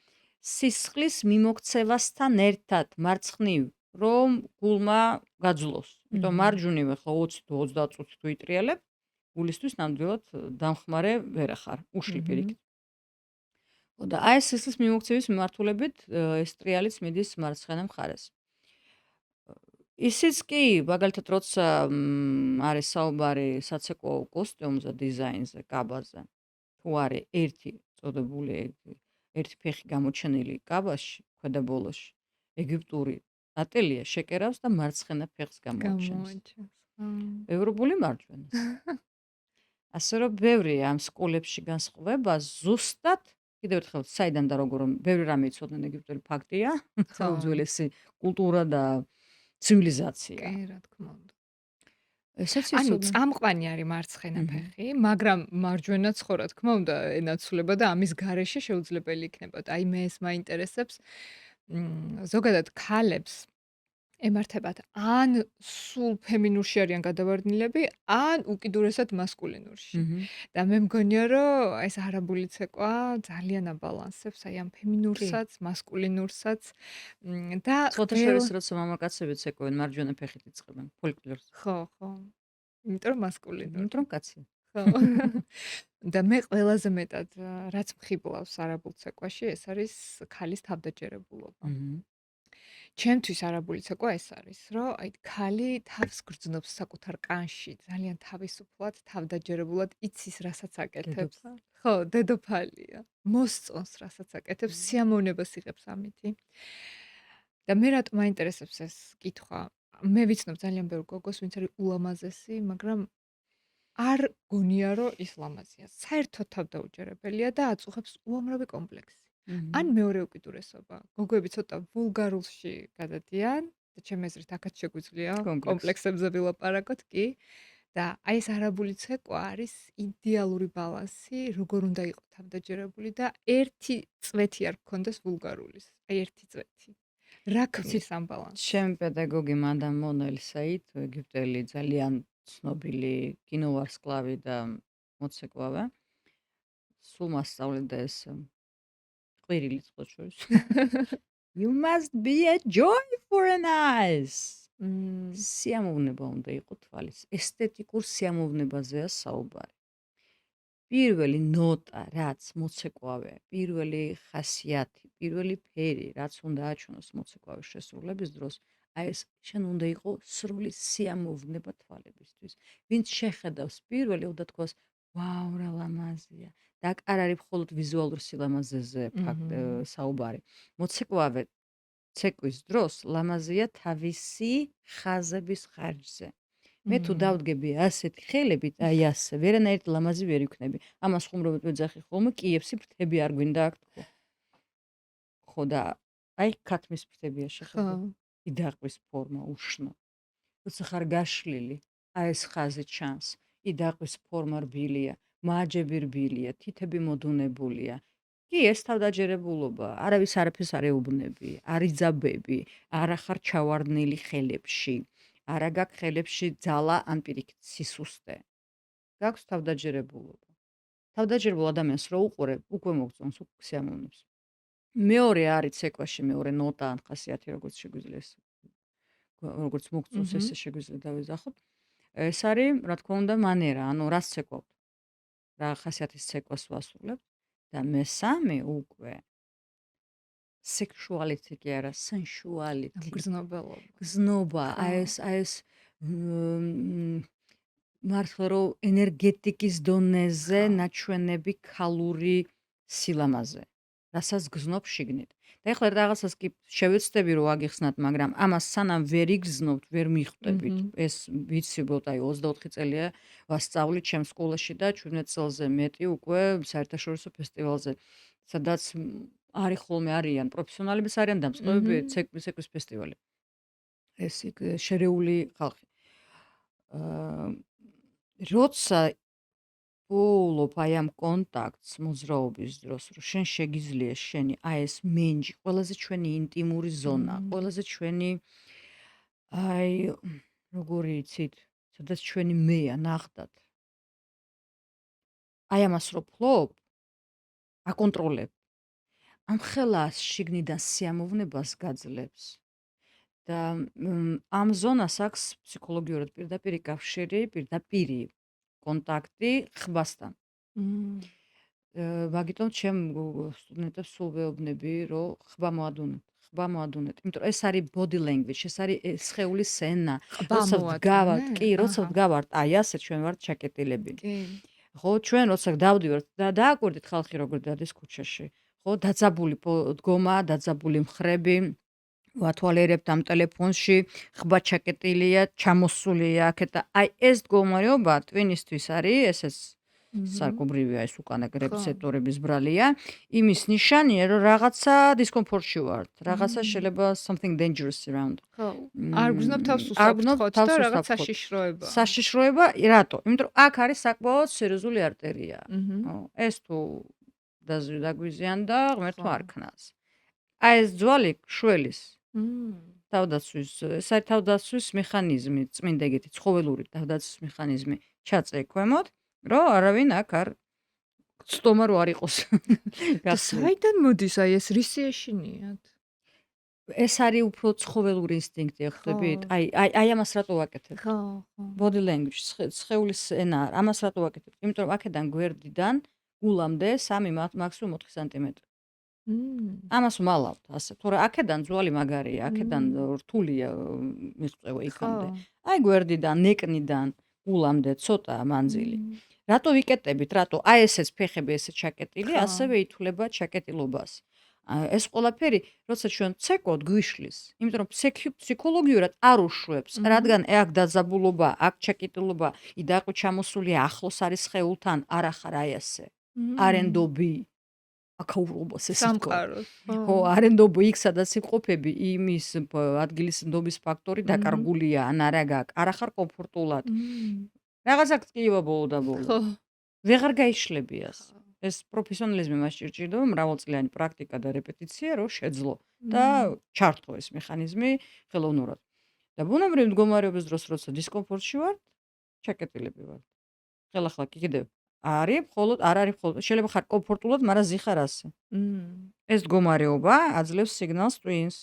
სისხლის მიმოქცევასთან ერთად მარცხნივ რომ გულმა გაძლოს. იმიტომ
მჰმ.
მარჯვნივ ახლა 20 თუ 30 წუთი თუ იტრიალებ, გულისთვის ნამდვილად დამხმარე ვერ ახარ, უშლი
მჰმ.
პირიქით. და აი ეს სისხლის მიმოქცევის მიმართულებით ეს ტრიალიც მიდის მარცხენა მხარეს. ისიც კი, მაგალითად, როცა არის საუბარი საცეკვაო კოსტიუმზე, დიზაინზე, კაბაზე, თუ არის ერთი წოდებული ერთი ფეხი გამოჩენილი კაბაში, ქვედა ბოლოში, ეგვიპტური ატელია შეკერავს და მარცხენა ფეხს გამოაჩენს.
გამოაჩენს. ხო.
ევროპული მარჯვენას. ასე რომ ბევრია ამ სკოლებში განსხვავება, ზუსტად კიდევ ერთხელ საიდან და როგორ ბევრი რამე იცოდნენ ეგვიპტელი ფაქტია,
ხო.
უძველესი კულტურა და ცივილიზაცია.
კი, რა თქმა უნდა.
ესეც
ანუ
იცოდნენ.
წამყვანი არის მარცხენა
მჰმ.
ფეხი, მაგრამ მარჯვენაც ხო რა თქმა უნდა ენაცვლება და ამის გარეშე შეუძლებელი იქნებოდა. აი მე ეს მაინტერესებს. ზოგადად ქალებს ემართებათ ან სულ ფემინურში არიან გადავარდნილები, ან უკიდურესად მასკულინურში.
მჰმ.
და მე მგონია, რომ ეს არაბული ცეკვა ძალიან აბალანსებს აი ამ
კი.
ფემინურსაც, მასკულინურსაც და
სხვათა შორის, როცა მამაკაცები ცეკვენ, მარჯვენა ფეხით იწყებენ ფოლკლორს.
ხო, ხო. იმიტომ რომ მასკულინური.
იმიტომ რომ კაცია.
ხო. და მე ყველაზე მეტად რაც მხიბლავს არაბულ ცეკვაში, ეს არის ქალის თავდაჯერებულობა.
მჰმ.
ჩემთვის არაბული ცეკვა ეს არის, რომ აი ქალი თავს გრძნობს საკუთარ კანში, ძალიან თავისუფლად, თავდაჯერებულად იცის, რასაც აკეთებს.
დედოფალი.
ხო, დედოფალია. მოსწონს, რასაც აკეთებს, სიამოვნებას იღებს ამითი. და მე რატომ მაინტერესებს ეს კითხვა? მე ვიცნობ ძალიან ბევრ გოგოს, ვინც არის ულამაზესი, მაგრამ არ გონია, რომ ის ლამაზია. საერთოდ თავდაუჯერებელია და აწუხებს უამრავი კომპლექსი. ან
მჰმ.
მეორე უკიდურესობა. გოგოები ცოტა ვულგარულში გადადიან და ჩემი აზრით აქაც შეგვიძლია
კომპლექსი.
კომპლექსებზე ვილაპარაკოთ, კი. და აი ეს არაბული ცეკვა არის იდეალური ბალანსი, როგორ უნდა იყოს თავდაჯერებული და ერთი წვეთი არ გქონდეს ვულგარულის. აი ერთი წვეთი. რა
იცით,
ქმნის ამ ბალანსს?
ჩემი პედაგოგი მადამ მონელ საიდ, ეგვიპტელი ძალიან ცნობილი კინოვარსკვლავი და მოცეკვავე, სულ მასწავლიდა ეს ყვირილი წყოთ შორის. You must be a joy for an eyes.
მ,
სიამოვნება უნდა იყოს თვალის. ესთეტიკურ სიამოვნებაზეა საუბარი. პირველი ნოტა, რაც მოცეკვავე, პირველი ხასიათი, პირველი ფერი, რაც უნდა აჩვენოს მოცეკვავის შესრულების დროს, აი ეს შენ უნდა იყო სრული სიამოვნება თვალებისთვის. ვინც შეხედავს პირველი, უნდა თქვას, ვაუ, რა ლამაზია. და აქ არ არის მხოლოდ ვიზუალურ სილამაზეზე
მჰმ.
საუბარი. მოცეკვავე ცეკვის დროს ლამაზია თავისი ხაზების ხარჯზე. მე თუ
მ,
დავდგები ასეთი ხელებით, აი ასე, ვერანაირად ლამაზი ვერ ვიქნები. ამას ხუმრობთ ვეძახი ხოლმე, კიევსი ფრთები არ გვინდა აქ თქო. ხო და აი ქათმის ფრთებია
ხო.
შეხედე. იდაყვის ფორმა უშნო. როცა ხარ გაშლილი, აი ეს ხაზი ჩანს. იდაყვის ფორმა რბილია, მაჯები რბილია, თითები მოდუნებულია. კი, ეს თავდაჯერებულობა, არავის არაფერს არ ეუბნები, არ იძაბები, არ ახარ ჩავარდნილი ხელებში. არა გაქვს ხელებში ძალა ან პირიქით სისუსტე. გაქვს თავდაჯერებულობა. თავდაჯერებულ ადამიანს რო უყურებ, უკვე მოგწონს, უკვე სიამოვნებს. მეორე არის ცეკვაში, მეორე ნოტა ან ხასიათი, როგორც შეგვიძლია ეს, როგორც მოგწონს,
მჰმ.
ესე შეგვიძლია დავეძახოთ. ეს არის, რა თქმა უნდა, მანერა, ანუ რას ცეკვავთ? რა ხასიათის ცეკვას ვასრულებთ? და მესამე უკვე sexuality კი არა, sensuality.
გრძნობელობა.
გზნობა,
ხო.
აი ეს მართლა რომ ენერგეტიკის დონეზე
ხო.
ნაჩვენები ქალური სილამაზე, რასაც გზნობ შიგნით. და ეხლა რაღაცას კი შევეცდები რომ აგიხსნათ, მაგრამ ამას სანამ ვერ იგზნობთ, ვერ მიხვდებით.
მჰმ.
ეს ვიცი, აი 24 წელია ვასწავლი ჩემ სკოლაში და 17 წელზე მეტი უკვე საერთაშორისო ფესტივალზე, სადაც არის ხოლმე არიან პროფესიონალებიც არიან დამწყებები
მჰმ.
ცეკვის ფესტივალი. ეს იქ შერეული ხალხი. როცა ვულობ აი ამ კონტაქტს მოძრაობის დროს, რომ შენ შეგიძლია შენი აი ეს მენჯი, ყველაზე ჩვენი ინტიმური ზონა,
მ,
ყველაზე ჩვენი აი როგორი იცით, სადაც ჩვენი მეა ნახდათ. აი ამას რო ფლობ, აკონტროლებ. ამ ხელას შიგნიდან სიამოვნებას გაძლევს და ამ ზონას აქვს ფსიქოლოგიურად პირდაპირი კავშირი, პირდაპირი კონტაქტი ხბასთან.
მმ.
მაგიტომ ჩემ სტუდენტებს სულ ვეუბნები, რომ ხბა მოადუნეთ. იმიტომ რომ ეს არის body language, ეს არის სხეულის ენა.
ყბა
როცა ვდგავართ,
მოადუნე?
კი, როცა
აჰა.
ვდგავართ, აი ასე ჩვენ ვართ ჩაკეტილები.
კი.
ხო, ჩვენ როცა დავდივართ და დააკვირდით ხალხი როგორ დადის ქუჩაში. ხო, დაძაბული დგომა, დაძაბული მხრები, ვათვალიერებთ ამ ტელეფონში, ხბა ჩაკეტილია, ჩამოსულია აქეთ და აი ეს მდგომარეობა ტვინისთვის არის, ესეც
მმ.
სარკმრივია, ეს უკანა
ხო.
რეცეპტორების ბრალია, იმის ნიშანია, რომ რაღაცა დისკომფორტში ვართ, რაღაცა
მმ.
შეიძლება something dangerous around.
ხო. არ გრძნობ თავს
არ გრძნობ
უსაფრთხოდ
თავს
და რაღაც
უსაფრთხოდ.
საშიშროება.
საშიშროება, რატო? იმიტომ რომ აქ არის საკმაოდ სერიოზული არტერია.
მმ.
ხო, ეს თუ დაგვიზიანდა, ღმერთო
ხო.
არ ქნას. აი ეს ძვალი შველის
მმ.
თავდაცვის, ეს არის თავდაცვის მექანიზმი, წმინდა ეგეთი ცხოველური თავდაცვის მექანიზმი ჩაწე ქვემოთ, რომ არავინ აქ არ ცდომა რო არ იყოს.
და საიდან მოდის აი ეს რის ეშინიათ?
ეს არის უფრო ცხოველური ინსტინქტი, ხვდებით?
ხო.
აი ამას რატო ვაკეთებ?
ხო, ხო.
body language, სხეულის ენა, ამას რატო ვაკეთებ? იმიტომ რომ აქედან გვერდიდან გულამდე 3 მაქსიმუმ 4 სანტიმეტრი.
მმ.
ამას ვმალავთ ასე. თორე აქედან ძვალი მაგარია, აქედან რთულია მიღწევა იქამდე.
ხო.
აი გვერდიდან, ნეკნიდან გულამდე ცოტა მანძილი.
მმ.
რატო ვიკეტებით? რატო? აი ესეც ფეხები ესე ჩაკეტილი,
ხო.
ასევე ითვლება ჩაკეტილობას. ეს ყველაფერი, როცა ჩვენ ცეკვოთ, გვიშლის. იმიტომ რომ ფსიქოლოგიურად არ უშვებს,
მმ.
რადგან აქ დაძაბულობა, აქ ჩაკეტილობა, იდაყო ჩამოსულია, ახლოს არის სხეულთან, არ ახარ აი ასე.
მმ.
არენდობი აკაურობას ესე ვთქვა.
სამყაროს.
ხო, არენდობი იქ სადაც იმყოფები, იმის ადგილის ნდობის ფაქტორი
მმ.
დაკარგულია, ან არა გაქვს, არ ახარ კომფორტულად.
მმ.
რაღაცა გწკივა ბოლო და ბოლო.
ხო.
ვეღარ გაიშლებიას.
ხო.
ეს პროფესიონალიზმი მას ჭირდება, მრავალწლიანი პრაქტიკა და რეპეტიცია, რომ შეძლო და
მმ.
ჩართო ეს მექანიზმი ხელოვნურად. და ბუნებრივი მდგომარეობის დროს, როცა დისკომფორტში ვართ, ჩაკეტილები ვართ. ხელახლა კიდევ არ არის მხოლოდ შეიძლება ხარ კომფორტულად, მაგრამ ზიხარ ასე.
მმ.
ეს მდგომარეობა აძლევს სიგნალს ტვინს.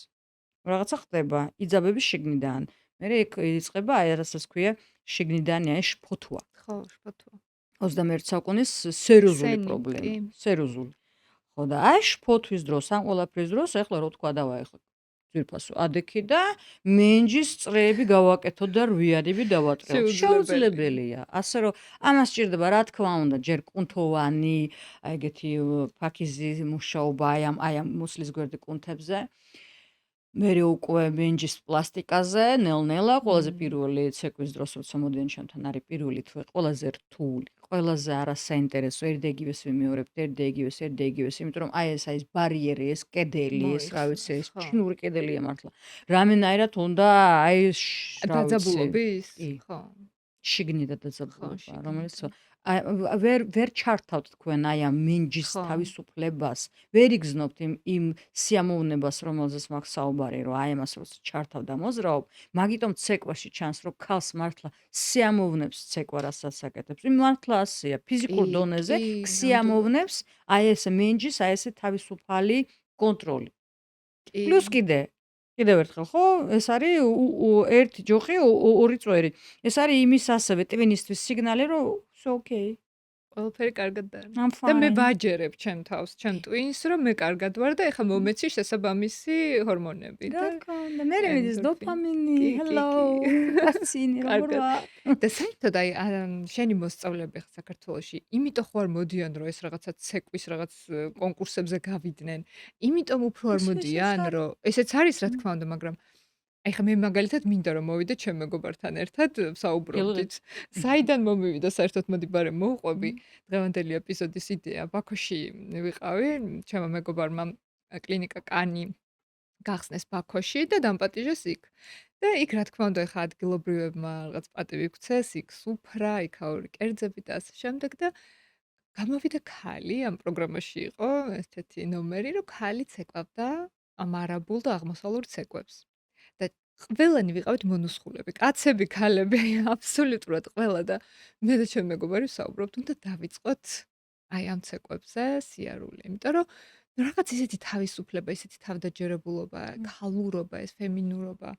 რაღაცა ხდება, იძაბების შიგნიდან. მერე იქ იწყება აი რასაც ქვია, შიგნიდანი აი შფოთვა.
ხო, შფოთვა.
21 საუკუნის სერიოზული
სენი,
პრობლემა,
კი.
სერიოზული. ხო და აი შფოთვის დროს, ამ ყველაფრის დროს, ეხლა რო თქვა დავაეხო ძვირფასო ადექი და მენჯის წრეები გავაკეთო და რვიანები დავატრევ. შეუძლებელია. ასე რომ ამას ჭირდება, რა თქმა უნდა, ჯერ კუნთოვანი, აი ეგეთი ფაქიზი მუშაობა აი ამ მუსლის გვერდი კუნთებზე. მერე უკვე მენჯის პლასტიკაზე, ნელ-ნელა, ყველაზე პირველი ცეკვის დროს, როცა მოდიან ჩემთან, არის პირველი თვე, ყველაზე რთული, ყველაზე არასაინტერესო, ერთ-ეგივეს ვიმეორებთ, ერთ-ეგივეს, იმიტომ რომ აი ეს ბარიერი, ეს კედელი, ეს რა ვიცი, ეს ჩინური კედელია მართლა. რამენაირად უნდა აი
დაძაბულობის?
ხო. შიგნიდან დაძაბულობა, რომელიც ვერ ჩართავთ თქვენ აი ამ მენჯის თავისუფლებას, ვერ იგზნობთ იმ სიამოვნებას, რომელზეც მაქვს საუბარი, რომ აი ამას როცა ჩართავ და მოზრაობ, მაგიტომ ცეკვაში ჩანს, რომ ქალს მართლა სიამოვნებს ცეკვა, რასაც აკეთებს. იმ მართლა ასეა, ფიზიკურ დონეზე სიამოვნებს აი ეს მენჯის, აი ესე თავისუფალი კონტროლი. პლუს კიდევ ერთხელ, ხო, ეს არის ერთი ჯოხი, ორი წვერი. ეს არის იმის ასევე ტვინისთვის სიგნალი, რომ все окей.
ყველაფერი კარგად არის. და მე ვაჯერებ ჩემ თავს, ჩემ ტვინს, რომ მე კარგად ვარ და ეხლა მომეცი შესაბამისი ჰორმონები.
რა კონდა, მე მედის დოპამინი, hello, კაცინი, როგორ ვარ?
და საერთოდ აი შენი მოსწავლეები ხა საქართველოში, იმიტომ ხო არ მოდიან, რომ ეს რაღაცა ცეკვის რაღაც კონკურსებზე გავიდნენ. იმიტომ უფრო არ მოდიან, რომ ესეც არის რა თქმა უნდა, მაგრამ აი ხა მე მაგალითად მინდა რომ მოვიდე ჩემ მეგობართან ერთად საუბრობდით. საიდან მომივიდა საერთოდ მოდი ბარემ მოვყვები. დღევანდელი ეპიზოდის იდეა ბაქოში ვიყავი, ჩემო მეგობარმა კლინიკა კანი გახსნეს ბაქოში და დამპატიჟეს იქ. და იქ რა თქმა უნდა ხა ადგილობრივებმა რაღაც პატივი ქცეს, იქ სუფრა, იქაური კერძები და ასე შემდეგ და გამოვიდა ქალი, ამ პროგრამაში იყო ესეთი ნომერი, რომ ქალი ცეკვავდა ამ არაბულ და აღმოსავლურ ცეკვებს. და ყველანი ვიყავით მონუსხულები, კაცები, ქალები, აბსოლუტურად ყველა და მე და ჩემი მეგობარი ვსაუბრობთ, უნდა დავიწყოთ აი ამ ცეკვებზე სიარული, იმიტომ რომ რაღაც ისეთი თავისუფლება, ისეთი თავდაჯერებულობა, ქალურობა, ეს ფემინურობა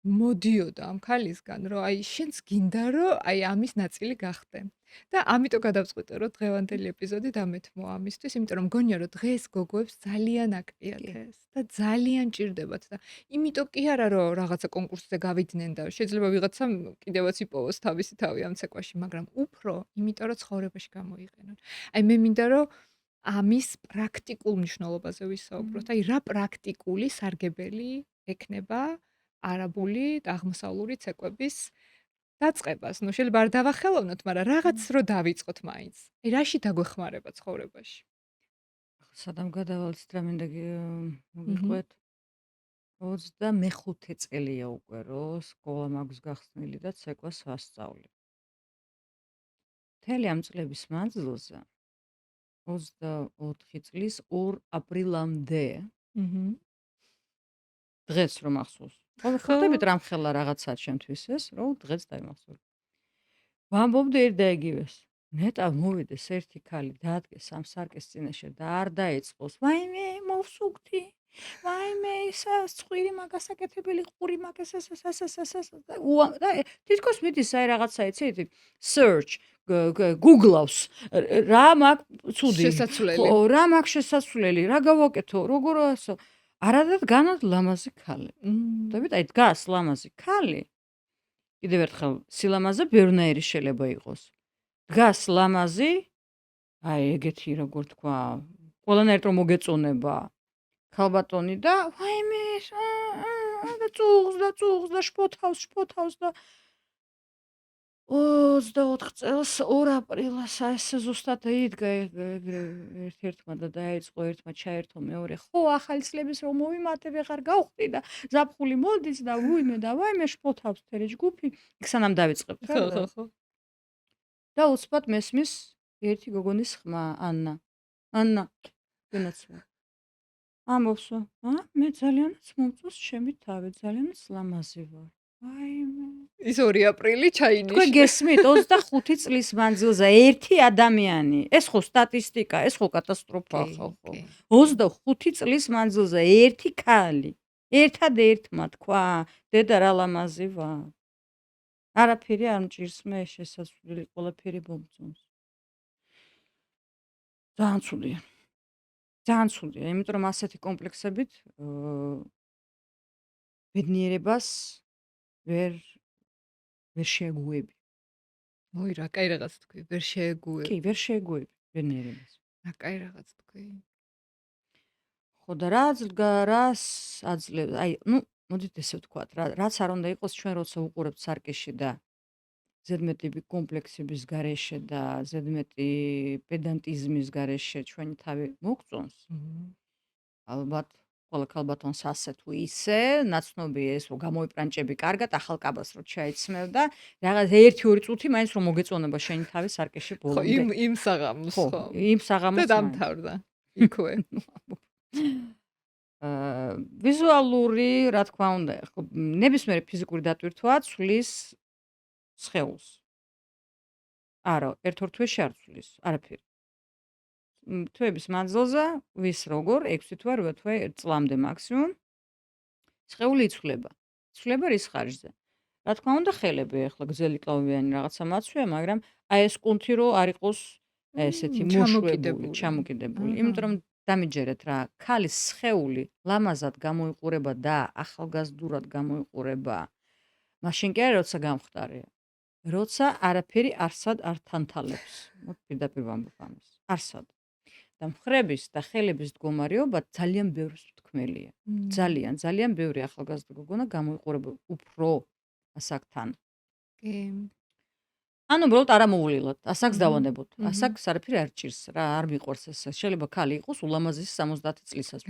მოდიოდა ამ ქალისგან, რომ აი შენც გინდა რომ აი ამის ნაწილი გახდე. და ამიტომ გადავწყვიტე რომ დღევანდელი ეპიზოდი დამეთმო ამისთვის, იმიტომ რომ მგონია რომ დღეს გოგოებს ძალიან აკლიათ
კი.
ეს და ძალიან ჭირდებათ და იმიტომ კი არა რომ რაღაცა კონკურსზე გავიდნენ და შეიძლება ვიღაცამ კიდევაც იპოვოს თავისი თავი ამ ცეკვაში, მაგრამ უფრო იმიტომ რომ ცხოვრებაში გამოიყენონ. აი მე მინდა რომ ამის პრაქტიკულ მნიშვნელობაზე ვისაუბროთ. აი რა პრაქტიკული სარგებელი ექნება არაბული და აღმოსავლური ცეკვების დაწყებას. ნუ შეიძლება არ დავახელოვნოთ, მაგრამ რაღაც რო დავიწყოთ მაინც. აი რაში დაგვეხმარება ცხოვრებაში?
სანამ გადავალთ რა მინდა მოგიყვეთ 25 წელია უკვე რომ სკოლა მაქვს გახსნილი და ცეკვას ვასწავლი. მთელი ამ წლების მანძილზე 24 წლის 2 აპრილამდე
აჰა.
დღეს რომ ახსოვს. ხვდებით რამხელა რაღაცა ჩემთვის ეს, რომ დღეს დაიმახსოვრე. ვამბობდი ერთ და იგივეს. ნეტა მოვიდეს ერთი ქალი დაადგეს ამ სარკეს წინაშე და არ დაეწყოს. ვაიმე, მოვსუქდი. ვაიმე, ისა ცხვირი მაგასაკეთებელი ყური მაგას და თითქოს მიდის აი რაღაცა იცით search Google-ავს რა მაქვს ცუდი
შესაძლებელი.
ხო რა მაქვს შესაძლებელი რა გავაკეთო როგორ ასო არადად განად ლამაზი ქალი ხვდებით აი დგას ლამაზი ქალი კიდევ ერთხელ სილამაზე ბევრნაირი შეიძლება იყოს დგას ლამაზი აი ეგეთი როგორ თქვა ყველანაირად რომ მოგეწონება ქალბატონი და ვაიმე და წუღს და შფოთავს და 24 წელს 2 აპრილს ეს ზუსტად იდგა ერთ-ერთმა და დაიწყო ერთმა ჩაერთო მეორე ხო ახალი წლების რომ მოვიმატე ვეღარ გავხდი და ზაფხული მოდის და ვაიმე შფოთავს თერი ჯგუფი იქ სანამ დავიწყებთ რა
ხო.
და უცბად მესმის ერთი გოგონის ხმა ანნა გენაცვა ამბობს მე ძალიანაც მომწონს ჩემი თავი ძალიანაც ლამაზი ვარ ვაიმე
ის 2 აპრილი ჩაინიშნა.
თქვენ გესმით 25 წლის მანძილზე ერთი ადამიანი ეს ხო სტატისტიკა ეს ხო კატასტროფა ხო 25 წლის მანძილზე ერთი ქალი ერთადერთმა თქვა დედა რა ლამაზი ვარ არაფერი არ მჭირს მე შესაძლებელი ყველაფერი მომწონს ძალიან ცუდია იმიტომ რომ ასეთი კომპლექსებით ბედნიერებას ვერ შეეგუები.
მოი რა კაი რაღაც თქვი, ვერ შეეგუე.
კი, ვერ შეეგუები ბედნიერებას.
რა კაი რაღაც თქვი.
ხო და რას აძლევს? აი, ნუ მოდით ესე ვთქვათ, რაც არ უნდა იყოს ჩვენ როცა უყურებთ სარკეში და ზედმეტი კომპლექსების გარეშე და ზედმეტი პედანტიზმის გარეშე ჩვენი თავი მოგწონს. ალბათ ყველა ქალბატონს ასე თუ ისე, ნაცნობი ეს რომ გამოიპრანჭები კარგად ახალ კაბას რო ჩაიცმევ და რაღაც 1-2 წუთი მაინც რომ მოგეწონება შენი თავი სარკეში ბოლომდე.
ხო, იმ საღამოს ხო.
იმ საღამოს
და დამთავრდა. იქვე.
ვიზუალური, რა თქმა უნდა, ხო, ნებისმიერი ფიზიკური დატვირთვა ცვლის სხეულს. არა, ერთ-ორ თვეში არ ცვლის, არაფერი. თვეების მანძილზე ვის როგორ 6 თვე 8 თვე წლამდე მაქსიმუმ სხეული იცვლება. იცვლება რის ხარჯზე? რა თქმა უნდა, ხელები ახლა გზელი კლავიანი რაღაცა მაცვია, მაგრამ აი ეს კუნთი რო არ იყოს ესეთი მოშვებული, ჩამოკიდებული. იმიტომ რომ დამიჯერეთ რა, ქალის სხეული ლამაზად გამოიყურება და ახალგაზრდურად გამოიყურება. მაშინ კი არა, როცა გამხდარია. როცა არაფერი არსად არ თანთალებს. პირდაპირ ვამბობ ამას. არსად. და მხრების და ხელების მდგომარეობა ძალიან ბევრს თქმელია. ძალიან ბევრი ახალგაზრდა გოგონა გამოიყურება უფრო ასაკთან.
კი.
ანუ უბრალოდ არ ამოვლილოთ, ასაკს დავანებოთ. ასაკს არაფერი არ ჭირს რა, არ მიყვარს ეს. შეიძლება ქალი იყოს ულამაზესი 70 წლისაც.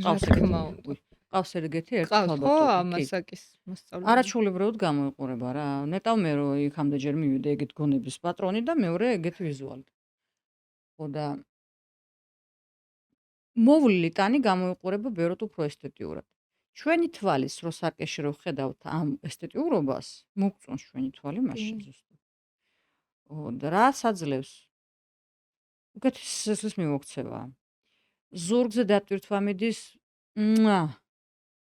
ყავს ეგეთი ერთი ქალბატონი.
ხო, ამ ასაკის მოსწავლე.
არაჩვეულებრივად გამოიყურება რა. ნეტავ მე რომ იქამდე ჯერ მივიდე ეგეთ გონების პატრონი და მეორე ეგეთი ვიზუალი. ხო და მოვლილი ტანი გამოიყურება ბევრად უფრო ესთეტიურად. ჩვენი თვალის რო სარკეში რო ხედავთ ამ ესთეტიურობას, მოგწონს ჩვენი თვალი მაშინ ზუსტად. და რას აძლევს? უკეთეს სისხლის მიმოქცევა. ზურგზე დატვირთვა მიდის მუა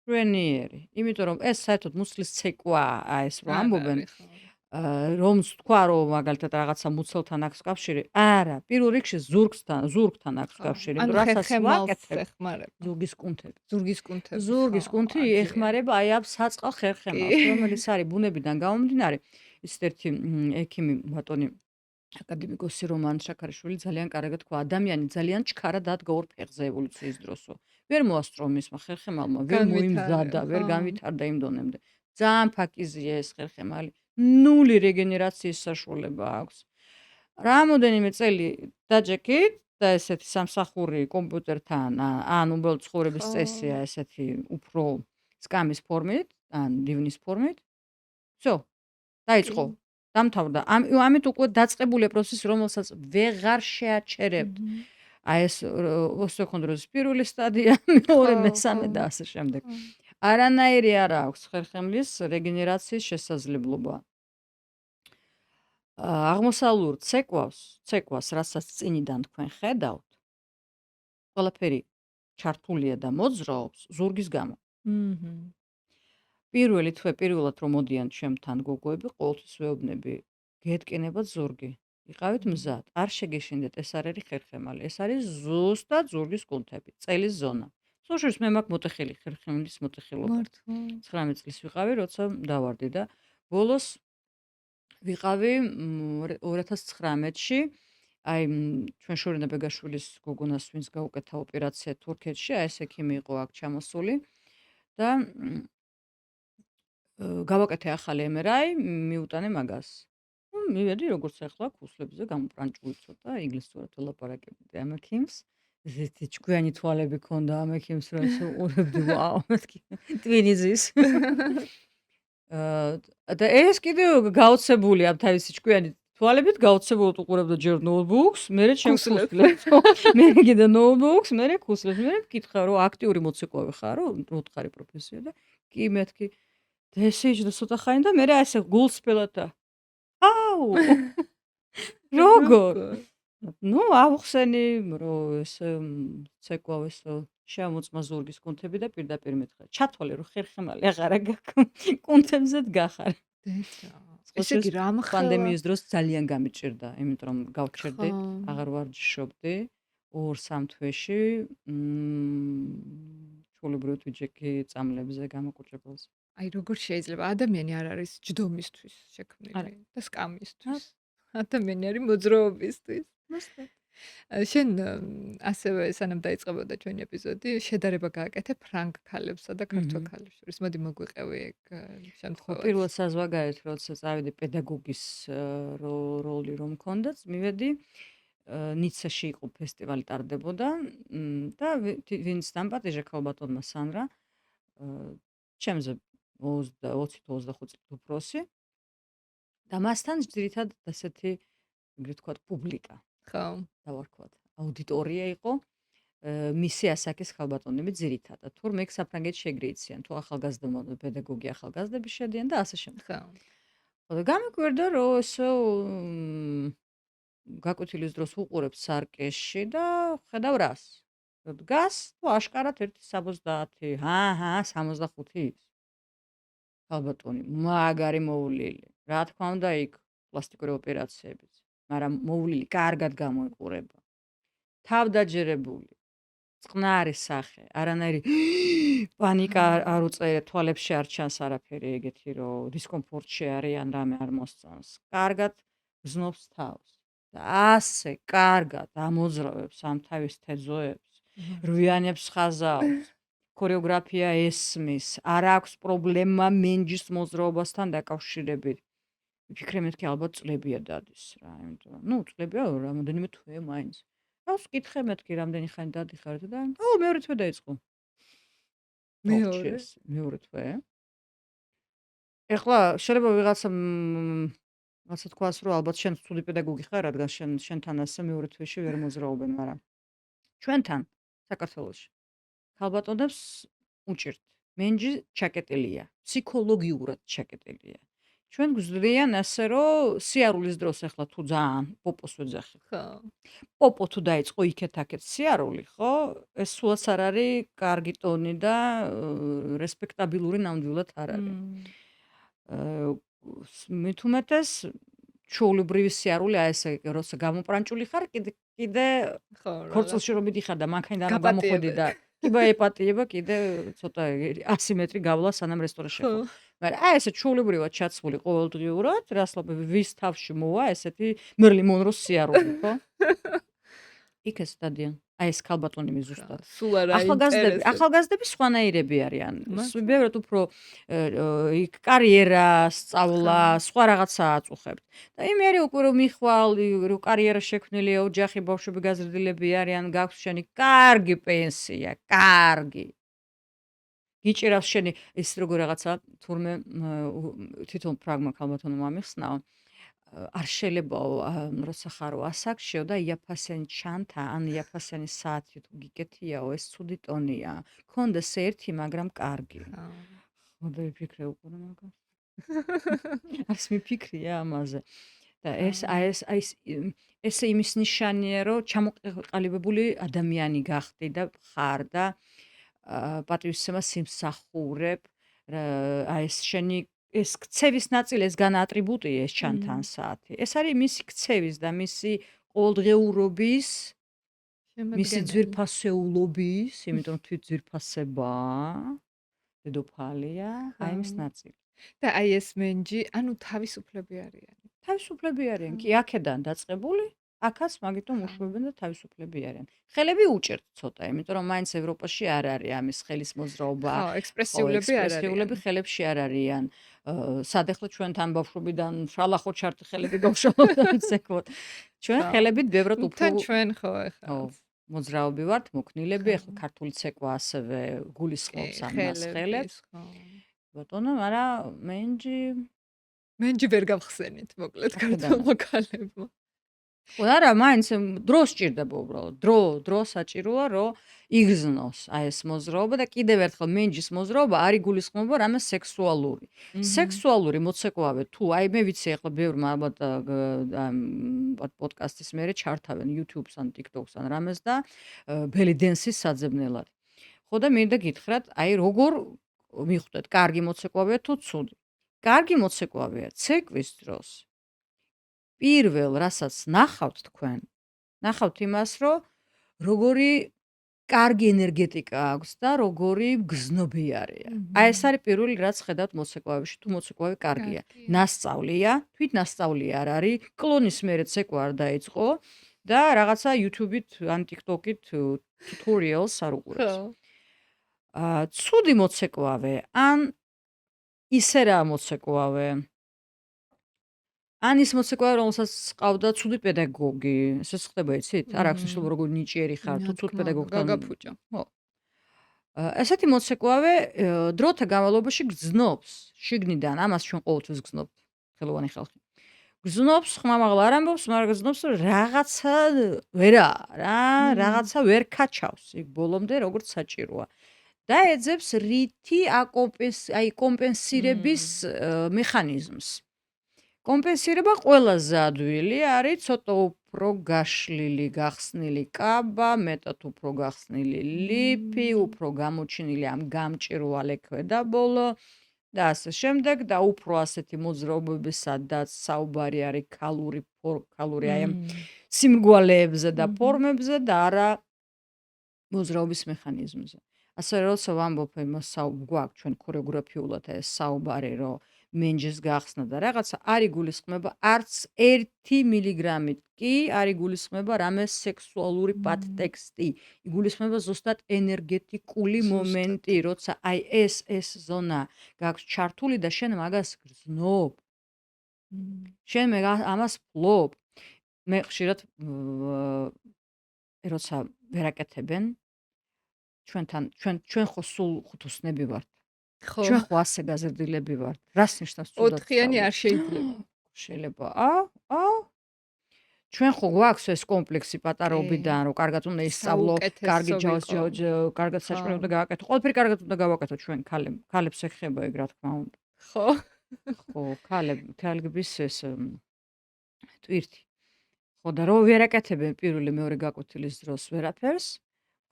შვენიერი. იმიტომ რომ ეს საერთოდ მუცლის ცეკვაა, ეს რო
არ
ამბობენ,
არის ხო.
რომ თქვა რომ მაგალითად რაღაცა მუცელთან აქვს კავშირი, არა, პირველ რიგში ზურგთან აქვს
ხო.
კავშირი,
ანუ
იმიტომ რასაც
ხერხემალს
ვაკეთებ
ეხმარება.
ზურგის კუნთები.
ზურგის კუნთების ხო,
ზურგის კუნთი
აძლიერებს.
ეხმარება აი ამ საწყალ
კი.
ხერხემალს, რომელიც არის ბუნებიდან გამომდინარე. ისეთ ერთი ექიმი ბატონი აკადემიკოსი რომან შაქარიშვილი ძალიან კარგად თქვა, ადამიანი ძალიან ჩქარა დადგა ორ ფეხზე ევოლუციის დროსო. ვერ მოასწრო მისმა ხერხემალმა, ვერ მოიმზადა,
განვითარება,
ვერ
ხო.
განვითარდა იმ დონემდე. ძალიან ფაკიზია ეს ხერხემალი. ნული რეგენერაციის საშუალება აქვს. რამოდენიმე წელი დაჯექით და ესეთი სამსახური კომპიუტერთან ან უბრალოდ ცხოვრების
ხო.
წესია ესეთი უფრო სკამის ფორმით, ან დივნის ფორმით. всё, დაიწყო.
კი.
დამთავრდა. ამით უკვე დაწყებულია პროცესი, რომელსაც ვეღარ შეაჩერებთ.
მჰმ.
აი ეს ოსტეოქონდროზის პირველი სტადია, მეორე,
ხო,
მესამე
ხო.
და ასე შემდეგ.
ხო.
არანაირი არ აქვს ხერხემლის რეგენერაციის შესაძლებლობა. აღმოსავლურ ცეკვას, რასაც წინიდან თქვენ ხედავთ, ყველაფერი ჩართულია და მოძრაობს ზურგის გამო.
მჰმ.
პირველი თვე პირველად რომ მოდიან ჩემთან გოგოები, ყოველთვის ვეუბნები, გეტკინებათ ზურგი. იყავით მზად, არ შეგეშინდეთ, ეს არ არის ხერხემალი, ეს არის ზუსტად ზურგის კუნთები, წელის ზონა. სულშიც მე მაქვს მოტეხილი ხერხემლის მოტეხილობა.
მართლა.
19 წლის ვიყავი, როცა დავარდი და ბოლოს ვიყავი 2019-ში, აი ჩვენ შორენა ბეგაშვილის გოგონას, ვინც გაუკეთა ოპერაცია თურქეთში, აი ეს ექიმი იყო აქ ჩამოსული და გავაკეთე ახალი MRI, მიუტანე მაგას. მივედი როგორც ახლა ქუსლებზე გამოპრანჭული ცოტა, ინგლისურად ველაპარაკებდი ამ ექიმს. ესეთი ჭკვიანი თვალები ქონდა ამ ექიმს, რომ ესე უყურებდი, ვაუ, მეთქი ტვინიზის. და ეს კიდევ გაოცებული ამ თავისი ჭკვიანი თვალებით გაოცებულად უყურებდა ჯერ ნოუთბუქს, მერე ჩემს ქუსლებს. მე კიდე ნოუთბუქს, მერე ქუსლებს. მე მკითხა რომ აქტიური მოცეკვავი ხარო, უთხარი პროფესია და კი მეთქი და ესე იჯდა ცოტა ხანი და მერე ასე გულსფელად და აუ! როგორ? ნუ ავხსენი რომ ეს ცეკვავ ეს შემოწმა ზურგის კუნთები და პირდაპირ მეთქა. ჩათვალე რომ ხერხემალი აღარა გაქვს. კუნთებზე დგახარ.
დედა.
ესე
ესე იგი რა მხელა?
პანდემიის დროს ძალიან გამიჭირდა, იმიტომ რომ გავჩერდი,
ხო.
აღარ ვარჯიშობდი 2-3 თვეში, ჩვეულებრივად ვიჯექი წამლებზე გამოკუჭებელს.
აი როგორ შეიძლება ადამიანი არ არის ჯდომისთვის
არა.
შექმნილი და სკამისთვის. ადამიანი არის მოძრაობისთვის.
მოსტად.
შენ ასევე სანამ დაიწყებოდა ჩვენი ეპიზოდი, შედარება გააკეთე ფრანგ ქალებსა და ქართველ ქალებს შორის. მოდი მოგვიყევი ეგ
ხო,
შემთხვევა.
პირველ საზღვარგარეთ, როცა წავედი პედაგოგის როლი რომ მქონდაც, მივედი ნიცაში იყო ფესტივალი ტარდებოდა და ვინც დამპატიჟე ქალბატონმა სანდრა, ჩემზე 20-25 წლით უფროსი და მასთან ძირითადად ასეთი ეგრე ვთქვათ პუბლიკა
ხო.
დავარქვათ, აუდიტორია იყო. მისი ასაკის ხალბატონები ძირითადად. თურმე ეგ საფრანგეთში ეგრეიციან, თუ ახალგაზრდა პედაგოგი ახალგაზრდები შედიან და ასე შემდეგ.
ხო.
ხო და გამიკვირდა რომ ესო გაკვეთილის დროს უყურებ სარკეში და ხედავ რას. დგას თუ აშკარად 1.70, 65 ის. ხალბატონი, მაგარი მოვლილი. რა თქმა უნდა იქ პლასტიკური ოპერაციებიც, მაგრამ მოვლილი კარგად გამოიყურება. თავდაჯერებული. წყნარი სახე, არანაირი პანიკა არ უწერე, თვალებში არ ჩანს არაფერი ეგეთი, რომ დისკომფორტში არიან, რამე არ მოსწონს. კარგად გზნობს თავს. და ასე კარგად ამოძრავებს ამ თავის თეძოებს, რვიანებს ხაზავს, ქორეოგრაფია ესმის, არ აქვს პრობლემა მენჯის მოძრაობასთან დაკავშირებით. ვიფიქრე მეთქი ალბათ წლებია დადის რა, იმიტომ ნუ წლებია რამოდენიმე თვე მაინც. ავს ვკითხე მეთქი რამდენი ხანი დადიხართ და მეორე თვე დაიწყო. მეორე თვე. ეხლა შეიძლება ვიღაცა თქვას რომ ალბათ შენ ცუდი პედაგოგი ხარ, რადგან შენთან ასე მეორე თვეში ვერ მოძრაობენ, მაგრამ ჩვენთან საქართველოში ქალბატონებს უჭირთ. მენჯი ჩაკეტილია, ფსიქოლოგიურად ჩაკეტილია. ჩვენ გვძლიან ასე რომ სიარულის დროს ახლა თუ ძალიან პოპოს ვეძახი.
ხო.
პოპო თუ დაიწყო იქეთ-აქეთ სიარული, ხო? ეს სულაც არ არის კარგი ტონი და რესპექტაბილური ნამდვილად არ არის. მით უმეტეს ჩვეულებრივი სიარული აი ესე როცა გამოპრანჭული ხარ კიდე
ხო,
ქორწილში რომ მიდიხარ და მანქანიდან რომ
გაპატიებენ.
გამოხვედი და კიბა ეპატიება კიდე ცოტა 100 მეტრი გავლა სანამ რესტორანში
ხო.
ხო. მაგრამ აი ესე ჩვეულებრივად ჩაცმული ყოველდღიურად რასლაბები ვის თავში მოვა ესეთი მერლი მონროს სიარული, ხო? იქ ეს დადიან. აი ეს ქალბატონები ზუსტად.
სულ არ აინტერესებს.
ახალგაზრდები სხვანაირები არიან.
მართლა?
ბევრად უფრო იქ კარიერა, სწავლა, სხვა რაღაცა აწუხებთ. და იმე არის უკვე რომ მიხვალ, რომ კარიერა შექმნილია, ოჯახი, ბავშვები გაზრდილები არიან, გაქვს შენი კარგი პენსია, კარგი. გიჭირავს შენი ეს როგორ რაღაცა თურმე თვითონ ფრაგმა ქალბატონმა ამიხსნაო. არ შეიძლებაო როცა ხარო ასაკშიო და იაფასიანი ჩანთა ან იაფასიანი საათი თუ გიკეთიაო ეს ცუდი ტონია. ქონდეს ერთი, მაგრამ კარგი. ხოდა ვიფიქრე უკვე მაგას. არც მიფიქრია ამაზე. და ეს იმის ნიშანია, რომ ჩამოყალიბებული ადამიანი გახდი და ხარ და პატივისცემას იმსახურებ. აი ეს შენი ეს ქცევის ნაწილი, ეს განაატრიბუტია ეს ჩანთან საათი. ეს არის მისი ქცევის და მისი ყოველდღიურობის, მისი ძვირფასეულობის, იმიტომ თვით ძვირფასებაა, დედოფალია, აი მის ნაწილი.
და აი ეს მენჯი, ანუ თავისუფლები არიან.
თავისუფლები არიან, კი, აქედან დაწყებული, აქაც მაგიტომ უშვებენ და თავისუფლები არიან. ხელები უჭერთ ცოტა, იმიტომ რომ მაინც ევროპაში არ არის ამის ხელის მოძრაობა.
ხო, ექსპრესიულები არ არიან.
ექსპრესიულები ხელებში არ არიან. სადეხლა ჩვენთან ბავშვობიდან შალახო ჩარტი ხელები გავშალოთ ცეკვოთ. ჩვენ ხელებით ბევრად უფრო
თან ჩვენ ხო ახლა.
ხო, მოძრაობი ვართ, მოქნილები, ახლა ქართული ცეკვა ასევე გულისხმობს ამას ხელებს. ბატონო, მაგრამ
მენჯი ვერ გავხსენით, მოკლედ ქართულმა ქალებმა.
არა, მაინც დრო სჭირდება უბრალოდ. დრო საჭიროა, რომ იგზნოს აი ეს მოძრაობა და კიდევ ერთხელ მენჯის მოძრაობა არის გულისხმობა რამე სექსუალური. სექსუალური მოცეკვავე თუ აი მე ვიცი ახლა ბევრმა ალბათ პოდკასტის მერე ჩართავენ YouTube-ს ან TikTok-ს ან რამეს და belly dance-ის საძებნელად. ხო და მინდა გითხრათ, აი როგორ მიხვდეთ, კარგი მოცეკვავეა თუ ცუდი. კარგი მოცეკვავეა ცეკვის დროს. პირველ რასაც ნახავთ თქვენ, ნახავთ იმას, რომ როგორი კარგი ენერგეტიკა აქვს და როგორი გზნობი არის. აი ეს არის პირველი რაც ხედავთ მოცეკვავეში, თუ მოცეკვავე კარგია. ნასწავლია, თვით ნასწავლი არ არის, კლონის მერე ცეკვა არ დაიწყო და რაღაცა YouTube-ით ან TikTok-ით tutorials არ უყურებს. ცუდი მოცეკვავე, ან ისე რა მოცეკვავე. ან ის მოცეკვავე, რომელსაც ყავდა ცუდი პედაგოგი, ესეც ხდება, იცით? არ აქვს მნიშვნელობა როგორ ნიჭიერი ხარ, თუ ცუდ პედაგოგთან
გაგაფუჭა.
ხო. ესეთი მოცეკვავე დროთა განმავლობაში გრძნობს შიგნიდან, ამას ჩვენ ყოველთვის გრძნობთ, ხელოვანი ხალხი. გრძნობს, ხმამაღლა არ ამბობს, მაგრამ გრძნობს, რომ რაღაცა ვერა რა, რაღაცა ვერ ქაჩავს იქ ბოლომდე, როგორც საჭიროა. და ეძებს რითი აი კომპენსირების მეხანიზმს. კომპენსირება ყველაზე ადვილი არის ცოტა უფრო გაშლილი, გახსნილი კაბა, მეტად უფრო გახსნილი ლიფი, უფრო გამოჩინილი ამ გამჭირვალე ქვედაბოლო და ასე შემდეგ და უფრო ასეთი მოძრაობები, სადაც საუბარი არის ქალური აი ამ სიმრგვალეებზე და ფორმებზე და არა მოძრაობის მეხანიზმზე. ასე როცა ვამბობ იმას გვაქვს ჩვენ ქორეოგრაფიულად ეს საუბარი, რომ მენჯის გახსნა და რაღაცა არის გულისხმება არც 1 მილიგრამით კი არის გულისხმება რამე სექსუალური პატტექსტი. გულისხმება ზუსტად ენერგეტიკული მომენტი, როცა აი ეს ზონა გაქვს ჩართული და შენ მაგას გრძნობ. შენ ამას ფლობ. მე ხშირად როცა ვერაკეთებენ ჩვენ ხო სულ ხუთუსნები ვართ. ჩვენ ხო ასე გაზრდილები ვართ. რას ნიშნავს ცუდად?
4-იანი არ შეიძლება.
შეიძლება. ჩვენ ხო გვაქვს ეს კომპლექსი პატარაობიდან, რომ კარგად უნდა ისწავლო, კარგი კარგად საჭმელი უნდა გავაკეთო. ყველაფერი კარგად უნდა გავაკეთო ჩვენ ქალებს ეხება ეგ რა თქმა უნდა.
ხო.
ხო, თალგების ეს ტვირთი. ხო და რო ვერ აკეთებენ პირველი მეორე გაკვეთილის დროს ვერაფერს,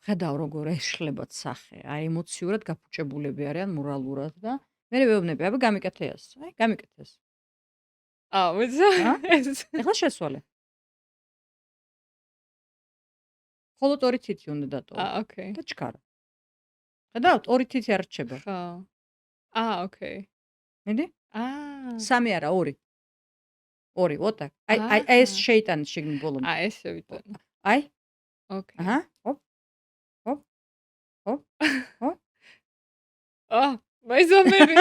ხედავ როგორ ეშლებათ სახე, აი ემოციურად გაფუჭებულები არიან მორალურად და მერე ვეუბნები, აბა გამიკეთე ეს. აი, გამიკეთე ეს.
მოიცა
ა?
ეს
ეხლა შესვალე. მხოლოდ 2 თითი უნდა დატოვო
ოკეი.
და ჩქარა. ხედავთ, 2 თითი არ რჩება.
ხო. ოკეი.
მიდი? 3 არა, 2. 2, ვოტა. აი ეს შეიტანი შეგნი ბოლომდე.
ეს შევიტანე.
აი,
ოკეი.
აჰა, ჰოპ, ჰოპ, ჰოპ, ჰოპ.
მაიზომერი.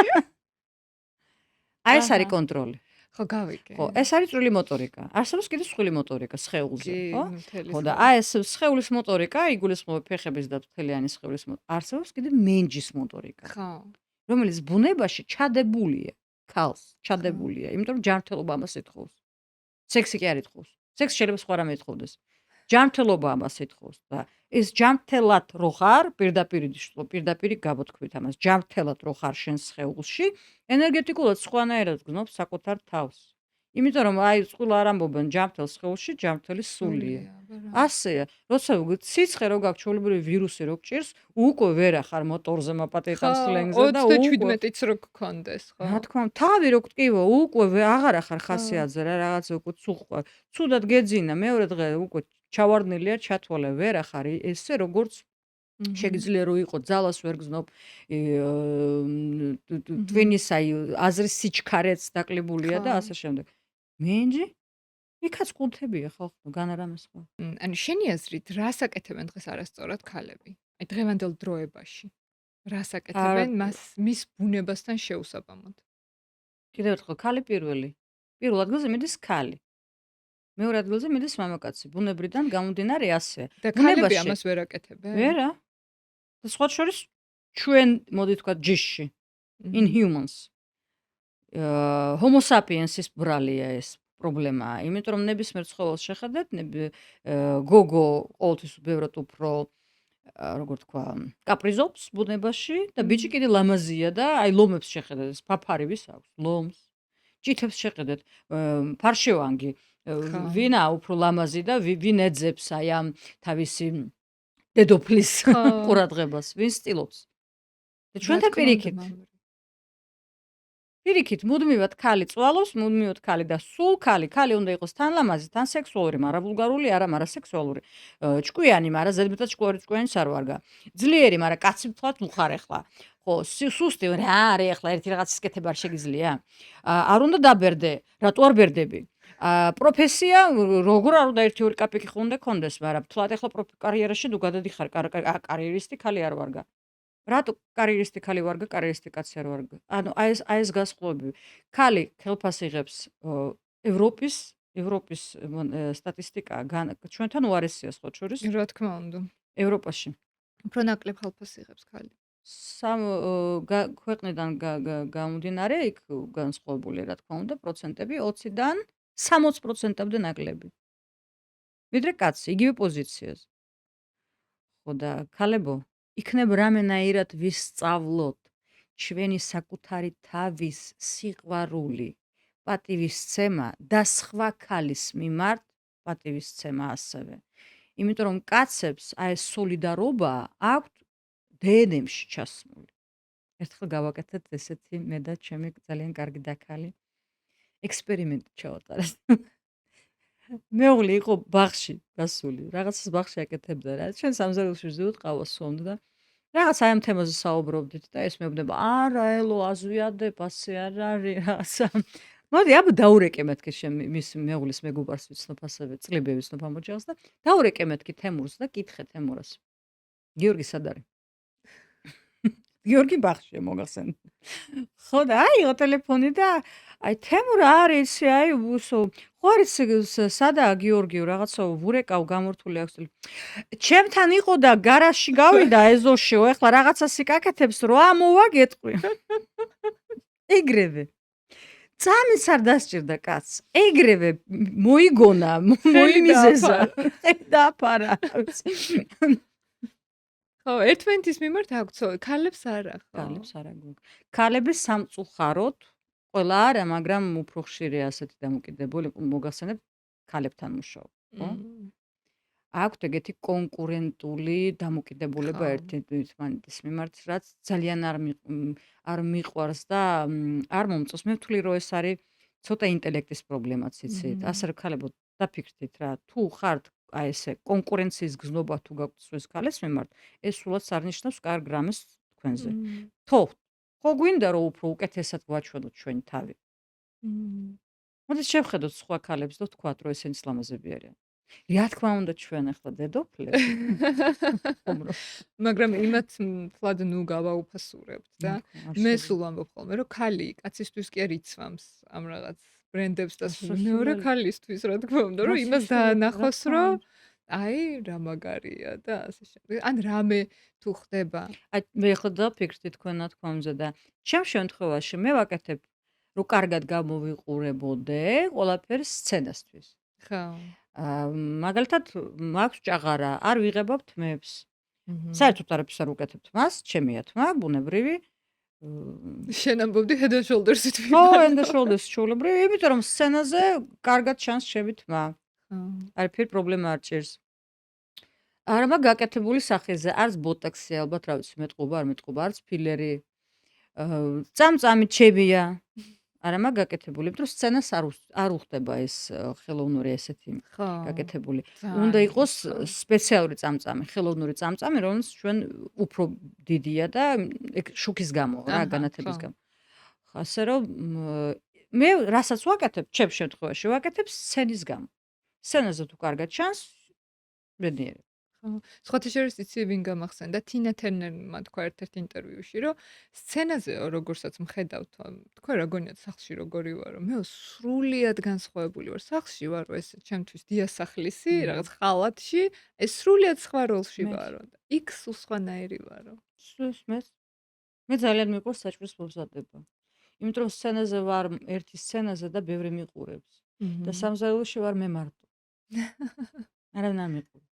აი ეს არის კონტროლი.
ხო, გავიგე.
ხო, ეს არის წვრილი მოტორიკა. არსებობს კიდევ სხვილი მოტორიკა სხეულზე, ხო?
მთელი
ხო და აი ეს სხეულის მოტორიკა, იგულისხმება ფეხების და მთლიანი სხეულის არსებობს კიდევ მენჯის მოტორიკა,
ხო.
რომელიც ბუნებაში ჩადებულია, ქალს ჩადებულია, იმიტომ რომ ჯანმრთელობა ამას ეთხოვს. სექსი კი არ ეთხოვს. სექსი შეიძლება სხვა რამე ეთხოვდეს. ჯანმრთელობა ამას ეთხოვს და ეს ჯანმრთელად რო ხარ, პირდაპირ გაბოთქვით ამას, ჯანმრთელად რო ხარ შენ სხეულში, ენერგეტიკულად სხვანაირად გზნობს საკუთარ თავს. იმიტომ რომ აი წყვილ არ ამბობენ ჯანმრთელ სხეულში, ჯანმრთელი სულია. ასეა, როცა სიცხე რო გაქვს ჩვეულებრივი ვირუსი რო გჭირს, უკვე ვერ ახარ მოტორზე მაპატეიტან სლენგზე და უკვე
27-იც რო გქონდეს, ხო?
რა თქმა უნდა, თავი რო გტკივა, უკვე აღარ ახარ ხასიათზე რა, რაღაცა უკვე ცუხვა. ცუდად გეძინა, მეორე დღე უკვე ჩავარდნილია, ჩათვალე, ვერ ახარ ესე როგორც შეგიძლია რომ იყო ძალას ვერ გზნობ ტვინის აი აზრის სიჩქარეც დაკლებულია და ასე შემდეგ. მენჯი? იქაც ყუთებია ხალხო, განარამე სხვა.
ანუ შენი აზრით, რას აკეთებენ დღეს არასწორად ქალები? აი დღევანდელ დროებაში. რას აკეთებენ მის ბუნებასთან შეუსაბამოდ?
კიდევ ერთხელ, ქალი პირველი. პირველ ადგილზე მიდის ქალი. მეორე ადგილზე მიდის მამაკაცი. ბუნებრიდან გამომდინარე ასე.
და ქალები ამას ვერ აკეთებენ?
ვერა. და სხვა შორის ჩვენ მოდი თქვა ჯიშში. In humans. Homo sapiens-ის ბრალია ეს პრობლემაა. იმიტომ რომ ნებისმიერ ცხოველს შეხედეთ, გოგო ყოველთვის ბევრად უფრო როგორ თქვა, კაპრიზობს ბუნებაში და ბიჭი კიდე ლამაზია და აი ლომებს შეხედეთ, ეს ფაფარივის აქვს, ლომს. ჭითებს შეხედეთ, ფარშევანგი. ვინა უფრო ლამაზი და ვინ ეძებს აი ამ თავისი დედოფლის ყურადღებას, ვინ სტილობს. და ჩვენთან პირიქით. პირიქით, მუდმივად ქალი წვალობს, მუდმივად ქალი და სულ ქალი უნდა იყოს თან ლამაზი, თან სექსუალური, მაგრამ ვულგარული არა, მაგრამ სექსუალური. ჭკვიანი, მაგრამ ზედმეტად ჭკვიანიც არ ვარგა. ძლიერი, მაგრამ კაცი ვთქვათ უხარ ახლა. ხო, სუსტი რა არის ახლა ერთი რაღაცის კეთება არ შეგიძლია? არ უნდა დაბერდე, რატო არ ბერდები? პროფესია როგორ არ უნდა 1-2 კაპიკი ხუნდა კონდეს, მაგრამ თლათ ახლა კარიერაში თუ გადადიხარ, კარიერისტი ქალი არ ვარგა. რატო კარიერისტი ქალი ვარგა, კარიერისტი კაცი არ ვარგა? ანუ აი ეს გასხლობები. ქალი ხელფას იღებს ევროპის სტატისტიკა ჩვენთან უარესია სხვა შორის.
რა თქმა უნდა.
ევროპაში.
უფრო ნაკლებ ხელფას იღებს ქალი.
ქვეყნიდან გამომდინარე იქ განსხვავებული რა თქმა უნდა პროცენტები 20-დან 60%-მდე ნაკლები. ვიდრე კაცი, იგივე პოზიციაზე. ხო და ქალებო, იქნებ რამენაირად ვისწავლოთ ჩვენი საკუთარი თავის სიყვარული, პატივისცემა და სხვა ქალის მიმართ პატივისცემა ასევე. იმიტომ რომ კაცებს აი ეს სოლიდარობა აქვთ დნმ-ში ჩასმული. ერთხელ გავაკეთეთ ესეთი მე და ჩემი ძალიან კარგი დაქალი ექსპერიმენტი ჩავატარეთ. მეუღლე იყო ბაღში გასული, რაღაცას ბაღში აკეთებდა რა. ჩვენ სამზარეულოში ვზივოთ, ყავას სვამდა და რაღაც აი ამ თემაზე საუბრობდით და ეს მეუბნება, არა ელო აზვიადებ, ასე არ არის რაღაცა. მოდი აბა დაურეკე მეთქი მის მეუღლის მეგობარს ვიცნობ ასევე წლებია ვიცნობ ამ ოჯახს და დაურეკე მეთქი თემურს და კითხე თემურას. გიორგი სად არის? გიორგი ბაღშია მოგახსენე. ხო და აიღო ტელეფონი და აი თემურა არის აი უსო ხო არის სადაა გიორგიო რაღაცა ვურეკავ გამორთული აქვს. ჩემთან იყო და გარაჟში გავიდა ეზოშიო ეხლა რაღაცას იკაკეთებს რო ამოვაგეთყვი. ეგრევე. წამის არ დასჭირდა კაცს. ეგრევე მოიგონა, მოიმიზეზა. დაფარა.
ხო, ერთმანეთის მიმართ აქვს, ქალებს არა, ხო?
ქალებს არა გვაქვს. ქალები სამწუხაროდ ყველა არა, მაგრამ უფრო ხშირია ასეთი დამოკიდებული, მოგახსენებ ქალებთან მუშაობ, ხო?
მმ,
აქვთ ეგეთი კონკურენტული დამოკიდებულება
ხო.
ერთმანეთის მიმართ, რაც ძალიან არ მიყვარს და არ მომწონს. მე ვთვლი, რომ ეს არის ცოტა ინტელექტის პრობლემაც, იცით?
მმ,
ასე რომ ქალებო, დაფიქრდით რა, თუ ხართ აი ესე კონკურენციის გზნობა თუ გაქვთ სხვის ქალებს მიმართ, ეს სულაც არ ნიშნავს კარგ რამეს თქვენზე.
მმ,
ხო გვინდა რომ უფრო უკეთესად ვაჩვენოთ ჩვენი თავი.
მმ.
მოდით შევხედოთ სხვა ქალებს და ვთქვათ, რომ ესენი სლამაზები არიან. რა თქმა უნდა ჩვენ ახლა დედოფლები. ხომ რა.
მაგრამ იმათ მთლად ნუ გავაუფასურებთ და
არ
მე
შეიძლება.
სულ ვამბობ ხოლმე, რომ ქალი კაცისთვის კი არ იცვამს ამ რაღაც ბრენდებს და
სულელი.
მეორე ქალისთვის, რა თქმა უნდა, რომ იმას
სულელი, რა
დაანახოს,
თქმა
რომ
უნდა.
აი რა მაგარია და ასე შემდეგ. ან რამე თუ ხდება.
აი მე ხო დაფიქრდი თქვენ ნათქვამზე და ჩემ შემთხვევაში მე ვაკეთებ რომ კარგად გამოვიყურებოდე ყველაფერს სცენასთვის.
ხო.
მაგალითად მაქვს ჭაღარა, არ ვიღებობ თმებს.
მჰმ.
საერთოდ არაფერს არ ვუკეთებ თმას, ჩემია თმა, ბუნებრივი.
შენ ამბობდი Head and Shoulders-ით
ხო,
ვიბარე.
Head and Shoulders ჩულებრივი, იმიტომ რომ სცენაზე კარგად ჩანს ჩემი თმა.
ხო.
არაფერი პრობლემა არ ჭირს. არამაგ გაკეთებული სახეზე, არც ბოტოქსი ალბათ, რა ვიცი, მეტყობა, არ მეტყობა, არც ფილერი. წამწამი ჩემია. არამაგ გაკეთებული, იმიტომ რომ სცენას არ უხდება ეს ხელოვნური ესეთი
ხო.
გაკეთებული.
ძალიან
უნდა იყოს
ხო.
სპეციალური წამწამი, ხელოვნური წამწამი, რომელიც ჩვენ უფრო დიდია და ეგ შუქის გამო, რა,
აჰა,
განათების
ხო.
გამო. ასე რომ მე რასაც ვაკეთებ, ჩემ შემთხვევაში ვაკეთებ სცენის გამო. სცენაზე თუ კარგად ჩანს, ბედნიერი.
ხო. სხვათა შორის იცი ვინ გამახსენდა? თინა თერნერმა თქვა ერთ-ერთ ინტერვიუში, რომ სცენაზე როგორცაც მხედავთ, თქვა რა გონიათ სახლში როგორი ვარო? მე სრულიად განსხვავებული ვარ. სახლში ვარო ეს ჩემთვის დიასახლისი, რაღაც ხალათში, ეს სრულიად სხვა როლში
მეც.
ვარო და იქ სულ სხვანაირი ვარო.
მე ძალიან მიყვარს საჭმლის მომზადება. იმიტომ რომ სცენაზე ვარ ერთი სცენაზე და ბევრი მიყურებს. და
მჰმ.
სამზარეულოში ვარ მე მარტო. არავინ არ მიყურებს.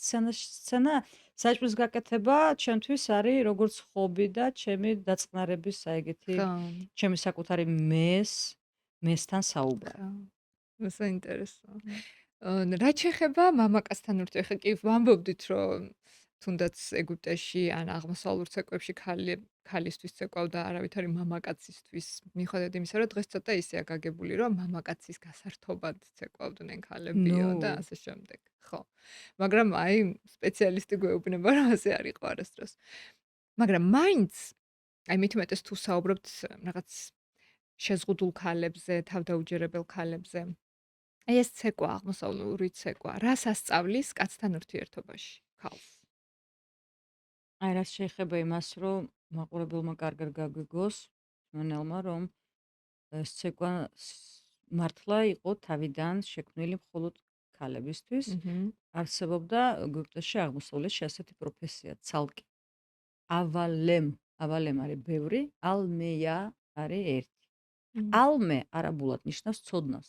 სცენა საჭმლის გაკეთება ჩემთვის არის როგორც ხობი და ჩემი დაწყნარების ეგეთი
ხო.
ჩემი საკუთარი მესთან საუბარი.
ხო. საინტერესოა. რაც შეეხება მამაკაცთან ურთიერთობას, ეხლა კი ვამბობდით, რომ თუნდაც ეგვიპტეში ან აღმოსავლურ ცეკვებში ქალისთვის ცეკვავდა არავითარი მამაკაცისთვის. მიუხედავად იმისა, რომ დღეს ცოტა ისეა გაგებული, რომ მამაკაცის გასართობად ცეკვავდნენ ქალებიო და
ნუ
ასე შემდეგ. ხო. მაგრამ აი სპეციალისტი გვეუბნება, რომ ასე არ იყო არასდროს. მაგრამ მაინც აი მით უმეტეს თუ საუბრობთ რაღაც შეზღუდულ ქალებზე, თავდაუჯერებელ ქალებზე. აი ეს ცეკვა, აღმოსავლური ცეკვა, რას ასწავლის კაცთან ურთიერთობაში ქალს?
აი რაც შეეხება იმას, რომ მაყურებელმა კარგად გაგვიგოს, მენელმა რომ ეს ცეკვა მართლა იყო თავიდან შექმნილი მხოლოდ ქალებისთვის.
მჰმ.
არსებობდა ეგვიპტეში აღმოსავლეთში ასეთი პროფესია, ცალკე. ავალემ არის ბევრი, ალმეია არის ერთი. ალმე არაბულად ნიშნავს ცოდნას.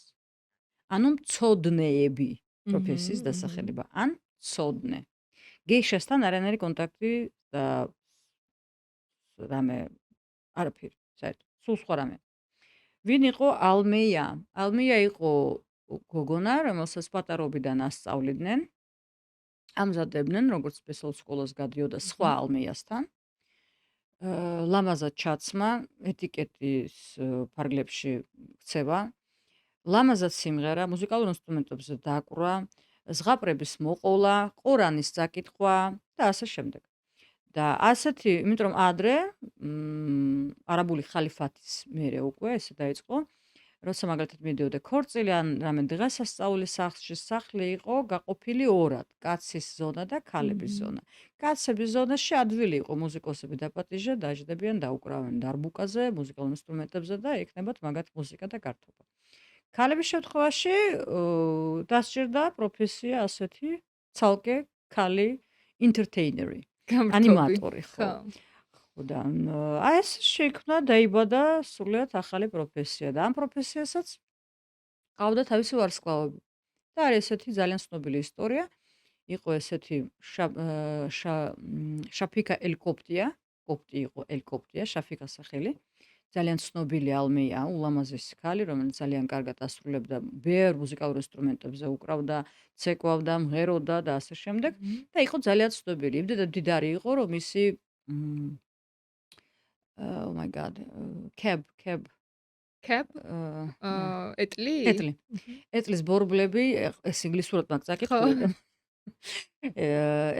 ანუ მცოდნეები პროფესიის დასახელება, ან ცოდნე. გეიშასთან არანაირი კონტაქტი და რამე არაფერი, საერთოდ, სულ სხვა რამე. ვინ იყო ალმეია? ალმეია იყო გოგონა, რომელსაც პატარობიდან ასწავლიდნენ, ამზადებდნენ, როგორც სპეციალურ სკოლას გადიოდა სხვა ალმეიასთან. ლამაზად ჩაცმა, ეტიკეტის ფარგლებში ქცევა, ლამაზად სიმღერა, მუსიკალურ ინსტრუმენტებზე დაკვრა, ზღაპრების მოყოლა, ყორანის წაკითხვა და ასე შემდეგ. და ასეთი, იმიტომ რომ ადრე არაბული ხალიფათის მერე უკვე ესე დაიწყო, როცა მაგალითად მიდიოდა ქორწილი ან რამე დღესასწაული სახლში, სახლი იყო გაყოფილი ორად, კაცის ზონა და ქალების ზონა. კაცების ზონაში ადვილი იყო, მუსიკოსები დაპატიჟე, დაждდებიან, დაუკრავენ დარბუკაზე, მუსიკალურ ინსტრუმენტებზე და ექნებათ მაგათ მუსიკა და გართობა. ქალების შემთხვევაში დასჭირდა პროფესია ასეთი, ცალკე ქალი ინტერტეინერი, ანიმატორი, ხო. და აი ეს შეიქმნა, დაიბადა სრულიად ახალი პროფესია და ამ პროფესიასაც ყავდა თავისი ვარსკვლავები. და არის ესეთი ძალიან ცნობილი ისტორია, იყო ესეთი შაფიკა ელ-კოპტია, კოპტი იყო ელ-კოპტია, შაფიკა სახელი. ძალიან ცნობილი ალმეია, ულამაზესი ქალი, რომელიც ძალიან კარგად ასრულებდა ბევრ მუსიკალურ ინსტრუმენტებზე, უკრავდა, ცეკვავდა, მღეროდა და ასე შემდეგ და იყო ძალიან ცნობილი. იმდენად მდიდარი იყო, რომ ისი oh my god, cab
Cap?
ნე
ეტლი?
ეტლი. ეტლის ბორბლები, ეს ინგლისურად მაგ
ხო.
წაკითხული.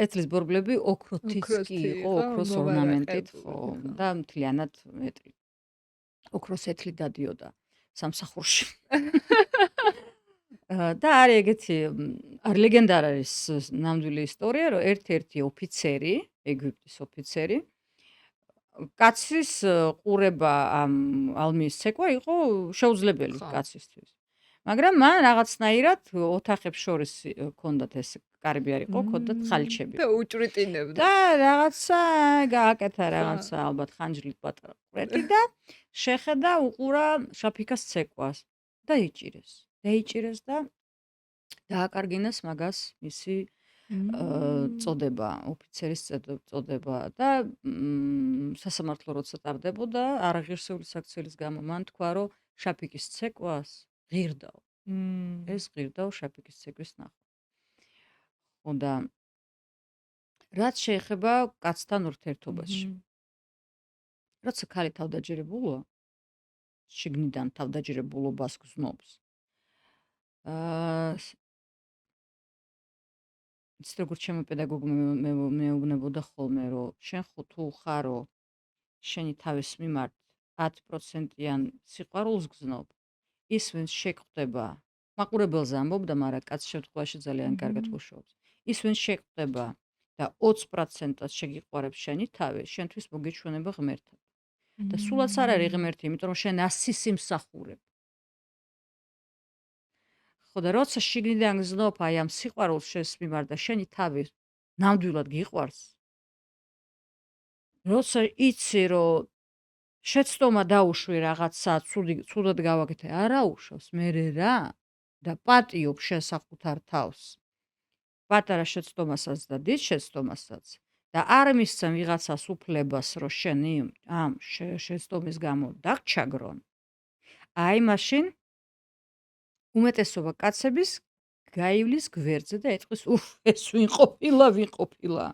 ეტლის ბორბლები ოქროთის კი
ოქროთი
იყო,
იყო,
ოქროს ორნამენტით,
მოვარაყებული,
ხო,
ხო.
და მთლიანად ეტლი. ოქროს ეტლი დადიოდა სამსახურში. და არის ეგეთი ლეგენდარ არის ნამდვილი ისტორია, რომ ერთ-ერთი ოფიცერი, ეგვიპტის ოფიცერი, კაცის ყურება ამ ალმის ცეკვა იყო შეუძლებელი
ხო.
კაცისთვის. მაგრამ მან რაღაცნაირად ოთახებს შორის ჰქონდათ ეს კარები არ იყო, ჰქონდათ ხალიჩები.
და უჭვრიტინებდა.
და რაღაცა გააკეთა რაღაცა ალბათ ხანჯლით პატარა ყვრეთი და შეხედა უყურა შაფიქას ცეკვას და იჭირეს. დაიჭირეს და დააკარგინეს მაგას მისი წოდება, ოფიცერის წოდება და სასამართლო როცა ტარდებოდა არაღირსეული საქციელის გამო მან თქვა, რომ შაფიკის ცეკვას ღირდაო. ეს ღირდაო შაფიკის ცეკვის ნახვა. ხო და რაც შეეხება კაცთან ურთიერთობაში. როცა ქალი თავდაჯერებულოა, შიგნიდან თავდაჯერებულობას გრძნობს. ის როგორც ჩემო პედაგოგმა მეუბნებოდა ხოლმე, რომ შენ ხო თუ ხარო შენი თავის მიმართ 10%-იან სიყვარულს გრძნობ, ის ვინც შეგხვდება, მაყურებელზე ამბობდა, მაგრამ კაც შემთხვევაში ძალიან კარგად მუშაობს. ის ვინც შეგხვდება და 20%-ად შეგიყვარებს შენი თავი, შენთვის მოგიჩვენება ღმერთად. და სულაც არ არის ღმერთი, იმიტომ რომ შენ ასი სიმსახურებ. ხო და როცა შიგნიდან გრძნობ აი ამ სიყვარულს შენს მიმართ და შენი თავი ნამდვილად გიყვარს, როცა იცი რომ შეცდომა დაუშვი რაღაცა, ცუდად გავაკეთე, არ აუშავს, მერე რა და პატიობ შენ საკუთარ თავს. პატარა შეცდომასაც და დიდ შეცდომასაც და არ მისცემ ვიღაცას უფლებას, რომ შენი ამ შეცდომის გამო დაგჩაგრონ. აი მაშინ უმეტესობა კაცების გაივლის გვერდზე და ეტყვის, ეს ვინ ყოფილა.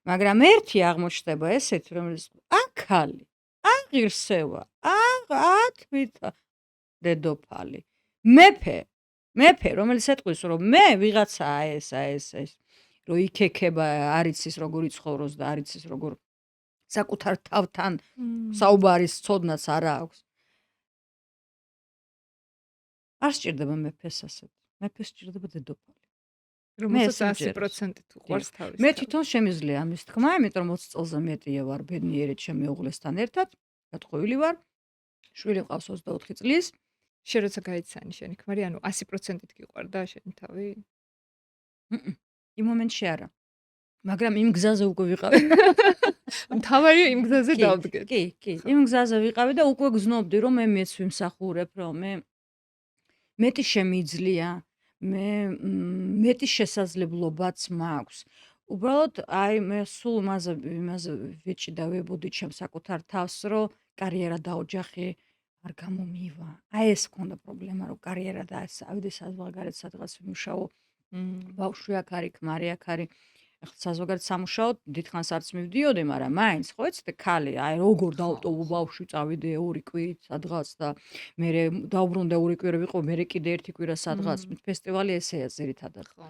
მაგრამ ერთი აღმოჩნდება ესეთი, რომელიც აქალი, აღირსევა, ათვითა დედოფალი. მეფე, რომელიც ეტყვის, რომ მე ვიღაცაა ეს, რომ იქექება, არ იცის როგორ იცხოვროს და არ იცის როგორ საკუთარ თავთან საუბარის ცოდნაც არ აქვს. არ სჭირდება მეფეს ასეთ. მეფეს სჭირდება დედოფალი.
რომელსაც 100% უყვარს თავის.
მე თვითონ შემიძლია ამის თქმა, იმიტომ რომ 20 წელზე მეტია ვარ ბედნიერი ჩემი უღლესთან ერთად, გათხოვილი ვარ. შვილი მყავს 24 წლის.
შენ როცა გაიცანი შენი ქმარი, ანუ 100%-ით გიყვარდა შენი თავი?
იმ მომენტში არა. მაგრამ იმ გზაზე უკვე ვიყავი.
მთავარია იმ გზაზე დავდგეთ.
კი, იმ გზაზე ვიყავი და უკვე გზნობდი, რომ მე მეც ვიმსახურებ, რომ მე მეტი შემიძლია, მე მეტი შესაძლებლობაც მაქვს. უბრალოდ აი მე სულ იმაზე ვიჭი და ვებოდი ჩემ საკუთარ თავს, რომ კარიერა და ოჯახი არ გამომივა. აი ეს მქონდა პრობლემა, რომ კარიერა და ავიდე საზღვარგარეთ სადღაც ვიმუშაო. ბავშვი აქ არის, ქმარი აქ არის. ახლა საზღვარგარეთ სამუშაოდ დიდხანს არც მივდიოდი, მაგრამ მაინც ხო იცით ქალი, აი როგორ დავტოვო ბავშვი, წავიდე 2 კვირით სადღაც და მე დავბრუნდა 2 კვირა ვიყო, მე კიდე 1 კვირა სადღაც. ფესტივალი ესეა ძირითადად. ხო.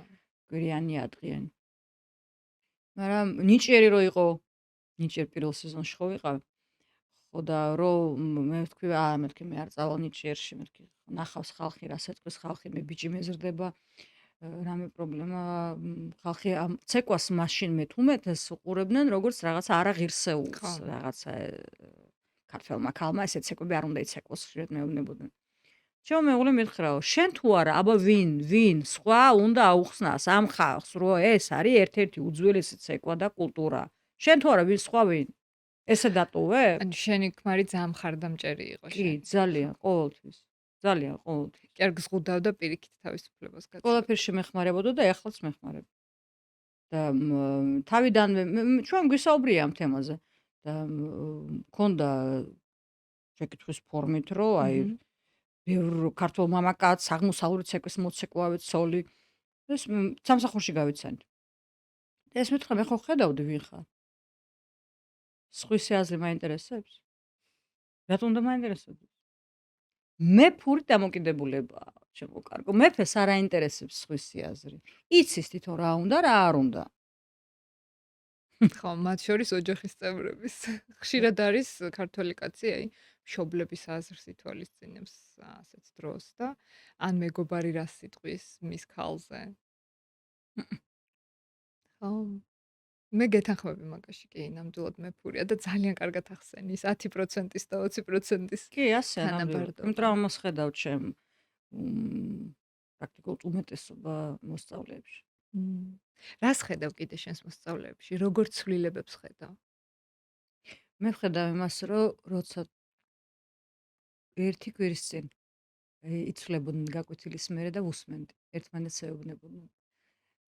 კვირიანი ადრიანი. მაგრამ ნიჭიერი რო იყო, ნიჭიერ პირველ სეზონში ხო ვიყავ. ხო და რომ მე ვთქვი, მე არ წავალ ნიჭიერში, მე ვთქვი, ნახავს ხალხი, რასაც ეთქვის ხალხი, მე ბიჭი მეზრდება. რამე პრობლემა ხალხი ამ ცეკვას მაშინ მეთუმეტეს უყურებდნენ როგორც რაღაცა არაღირსეულს, რაღაცა ქართველმა ქალმა ესე ცეკვები არ უნდა იცეკვოს, შეიძლება მეუბნებოდნენ. ჩემო მეუღლე მითხრაო, შენ თუ არა, აბა ვინ სხვა უნდა აუხსნას ამ ხალხს, რომ ეს არის ერთ-ერთი უძველესი ცეკვა და კულტურა. შენ თუ არა, ვინ? ესე დატოვე?
ანუ შენი ქმარი ძალიან მხარდამჭერი იყო შენ.
კი, ძალიან, ყოველთვის. ძალიან ყოველთვის.
კერგს ღუდავდა პირიქით თავისუფლებას გაცემა.
ყველაფერში მეხმარებოდა და ახლაც მეხმარება. და თავიდანვე ჩვენ გვისაუბრია ამ თემაზე და მქონდა შეკითხვის ფორმით, რომ აი
აჰა.
ბევრ ქართულ მამაკაცს აღმოსავლური ცეკვის მოცეკვავე ცოლი ეს სამსახურში გავიცანით. და ეს მეთქვა მე ხო ხედავდი ვინ ხარ. სხვისი აზრი მაინტერესებს? რატომ უნდა მაინტერესებდეს? მე ფური დამოკიდებულებაა, ჩემო კარგო. მეფეს არ აინტერესებს სხვისი აზრი. იცის თვითონ რა უნდა, რა არ უნდა.
ხო, მათ შორის ოჯახის წევრების. ხშირად არის ქართველი კაცი, აი, მშობლების აზრს ითვალისწინებს ასეთ დროს და ან მეგობარი რას იტყვის მის ქალზე. ხო. მე გეთანხმები მაგაში კი, ნამდვილად მეფურია და ძალიან კარგად ახსენის 10%-ის და 20%-ის
კი, ასე ნამდვილად.
თანაბარდობა.
იმიტომ რომ ამას ხედავ ჩემ პრაქტიკულ უმეტესობა მოსწავლეებში.
რას ხედავ კიდე შენს მოსწავლეებში? როგორ ცვლილებებს ხედავ?
მე ვხედავ იმას, რომ როცა ერთი კვირის წინ იცვლებოდნენ გაკვეთილის მერე და უსმენდი. ერთმანეთს ეუბნებოდნენ.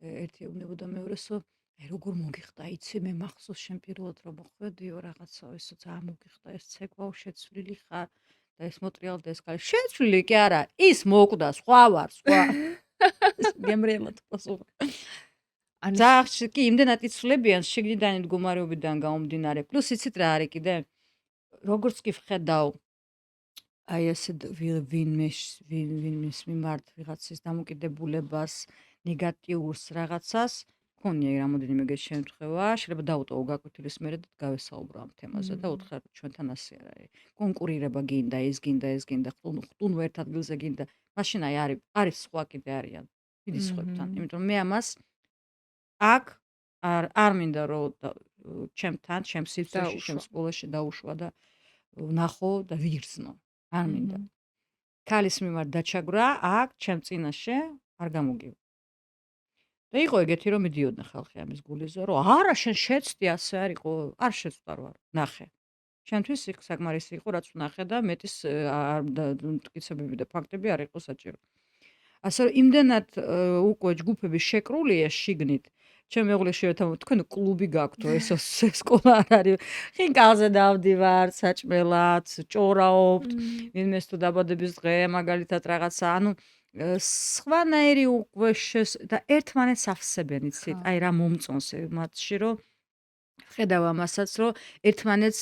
ერთი ეუბნებოდა მეორეს, რომ აი როგორ მოგიხდა, იცი, მე მახსოვს შენ პირველად რომ მოხვედიო რაღაცა, ესო ძალიან მოგიხდა, ეს ცეკვაო შეცვლილი ხარ და ეს მოტრიალდა ეს კაცი. შეცვლილი კი არა, ის მოკვდა, სხვა ვარ, სხვა. გემრიელად პასუხა.
ანუ
ძაღლში კი იმდენად იცვლებიან შიგნიდან მდგომარეობიდან გამომდინარე. პლუს იცით რა არის კიდე? როგორც კი ვხედავ აი ესე ვინმეს მიმართ ვიღაცის დამოკიდებულებას, ნეგატიურს რაღაცას, მქონია რამოდენიმე შემთხვევა, შეიძლება დავუტოვო გაკვეთილის მერე და გავესაუბრო ამ თემაზე და უთხრა ჩვენთან ასე არ არის. კონკურირება გინდა, ეს გინდა, ეს გინდა, ხტუნ ერთ ადგილზე გინდა. მაშინ აი არის სხვა კიდე არიან. დიდი სხვებთან. იმიტომ მე ამას აქ არ მინდა რომ ჩემთან, ჩემ სივრცეში, ჩემ სკოლაში დაუშვა და ვნახო და ვიგრძნო. არ მინდა. ქალის მიმართ დაჩაგვრა აქ ჩემ წინაშე არ გამოგივა. და იყო ეგეთი რომ მიდიოდნენ ხალხი ამის გულიზე რომ არა შენ შეცდი ასე არ იყო, არ შეცვდა რა. ნახე. ჩემთვის იქ საკმარისი იყო რაც ვნახე და მეტის მტკიცებები და ფაქტები არ იყო საჭირო. ასე რომ იმდენად უკვე ჯგუფები შეკრულია შიგნით ჩემ მეუღლეს შევეთავაზე თქვენ კლუბი გაქვთ ეს სკოლა არ არის ხინკალზე დავდივარ საჭმელად ჭორაობთ ვინმეს თუ დაბადების დღე მაგალითად რაღაცა ანუ სხვანაირი უკვე და ერთმანეთს ახსებენ იცით აი რა მომწონს მათში რომ ხედავ ამასაც რომ ერთმანეთს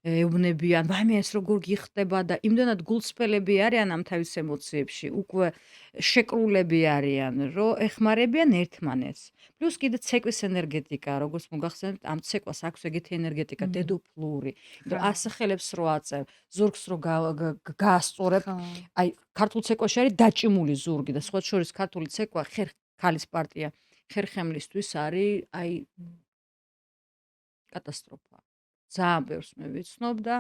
ეუბნებიან ვაიმე ეს როგორ გიხდება და იმდანად გულწრფელები არიან ამ თავის ემოციებში უკვე შეკრულები არიან რომ ეხმარებიან ერთმანეთს პლუს კიდე ცეკვის ენერგეტიკა როგორც მოგახსენებთ ამ ცეკვას აქვს ეგეთი ენერგეტიკა დედოფლური და ასახელებს რო აწევ ზურგს რო გაასწორებ აი ქართულ ცეკვაში არის დაჭიმული ზურგი და სხვა შორის ქართული ცეკვა ხალის პარტია ხერხემლისთვის არის აი კატასტროფა. ძალიან ბევრს მე ვიცნობ და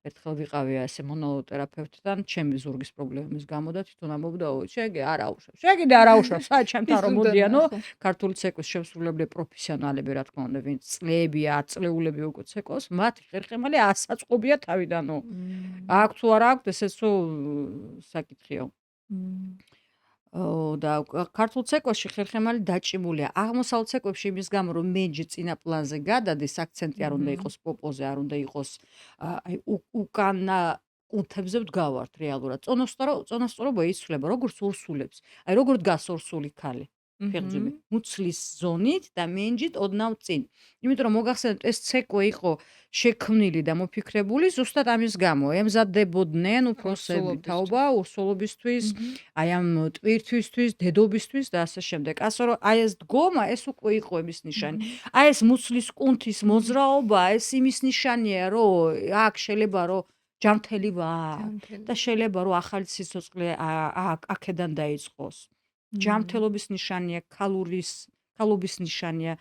ერთხელ ვიყავი ასე მონოლოტერაპევტთან, ჩემი ზურგის პრობლემის გამო და თვითონ ამბობდა, ой, შეგი არ აუშავ. შეგიდე არ აუშავ, საერთოდ ჩემთან რომ მოდიანო, ქართული ცეკვის შემსრულებლები პროფესიონალები, რა თქმა უნდა, ვინც წლებია, აწლეულები უკვე ცეკვავს, მათი ხერხემალი ასაწყობია თავიდანო. აქვს თუ არა აქვს, ესეც თუ საკითხიო. და ქართულ ცეკვაში ხერხემალი დაჭიმულია. აღმოსავლურ ცეკვებში იმის გამო რომ მენჯი წინა პლანზე გადადის, აქცენტი არ უნდა იყოს პოპოზე, არ უნდა იყოს აი უკანა კუნთებზე ვდგავართ რეალურად. წონასწორობა იცვლება როგორც ორსულებს. აი როგორ დგას ორსული ქალი. ფეხბურთი მუცლის ზონით და მენჯით ოდნავ წინ. იმიტომ რომ მოგახსენებთ ეს ცეკვე იყო შექმნილი და მოფიქრებული ზუსტად ამის გამო. ემზადებოდნენ უფროსები თაობა ორსულობისთვის, აი ამ ტვირთვისთვის, დედობისთვის და ასე შემდეგ. ასე რომ აი ეს დგომა ეს უკვე იყო იმის ნიშანი. აი ეს მუცლის კუნთის მოძრაობა ეს იმის ნიშანია, რომ აქ შეიძლება რომ ჯანმრთელი ვარ და შეიძლება რომ ახალი სიცოცხლე აქედან დაიწყოს. ჯანმრთელობის ნიშანია, ქალობის ნიშანია.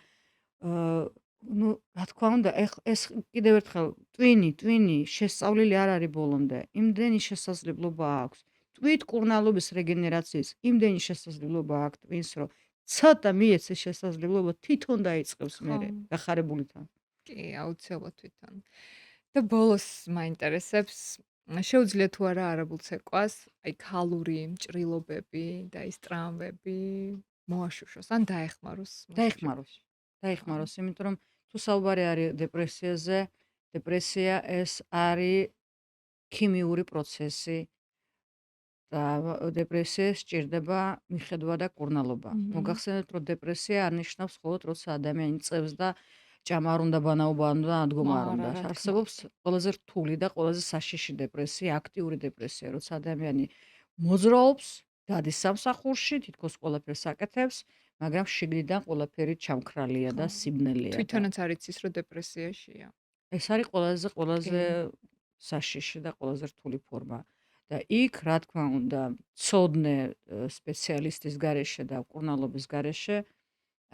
ნუ რა თქმა უნდა, ეს კიდევ ერთხელ ტვინი შესწავლილი არ არის ბოლომდე. იმდენი შესაძლებლობა აქვს. ტვირთკურნალობის რეგენერაციის იმდენი შესაძლებლობა აქვს ტვინს, რომ ცოტა მიეცეს შესაძლებლობა თვითონ დაიწყებს მერე გახარებული თან.
კი, აუცილებლად თვითონ. და ბოლოს მაინტერესებს შეუძლია თუ არა არაბულ ცეკვას, აი ქალური მჭრილობები და ის ტრამვები მოაშუშოს ან დაეხმაროს.
დაეხმაროს, იმიტომ რომ თუ საუბარი არის დეპრესიაზე, დეპრესია ეს არის ქიმიური პროცესი და დეპრესიას სჭირდება მიხედვა და კურნალობა. მოგახსენებთ, რომ დეპრესია არ ნიშნავს მხოლოდ როცა ადამიანი წევს და ჭამა არ უნდა, ბანაობა არ უნდა, ადგომა არ უნდა.
რა თქმა
არსებობს ყველაზე რთული და ყველაზე საშიში დეპრესია, აქტიური დეპრესია, როცა ადამიანი მოძრაობს, დადის სამსახურში, თითქოს ყველაფერს აკეთებს, მაგრამ შიგნიდან ყველაფერი ჩამქრალია და
ხო.
სიბნელია და
თვითონაც არ იცის, რომ დეპრესიაშია.
ეს არის ყველაზე
კი.
საშიში და ყველაზე რთული ფორმა. და იქ, რა თქმა უნდა, ცოდნე სპეციალისტის გარეშე და მკურნალობის გარეშე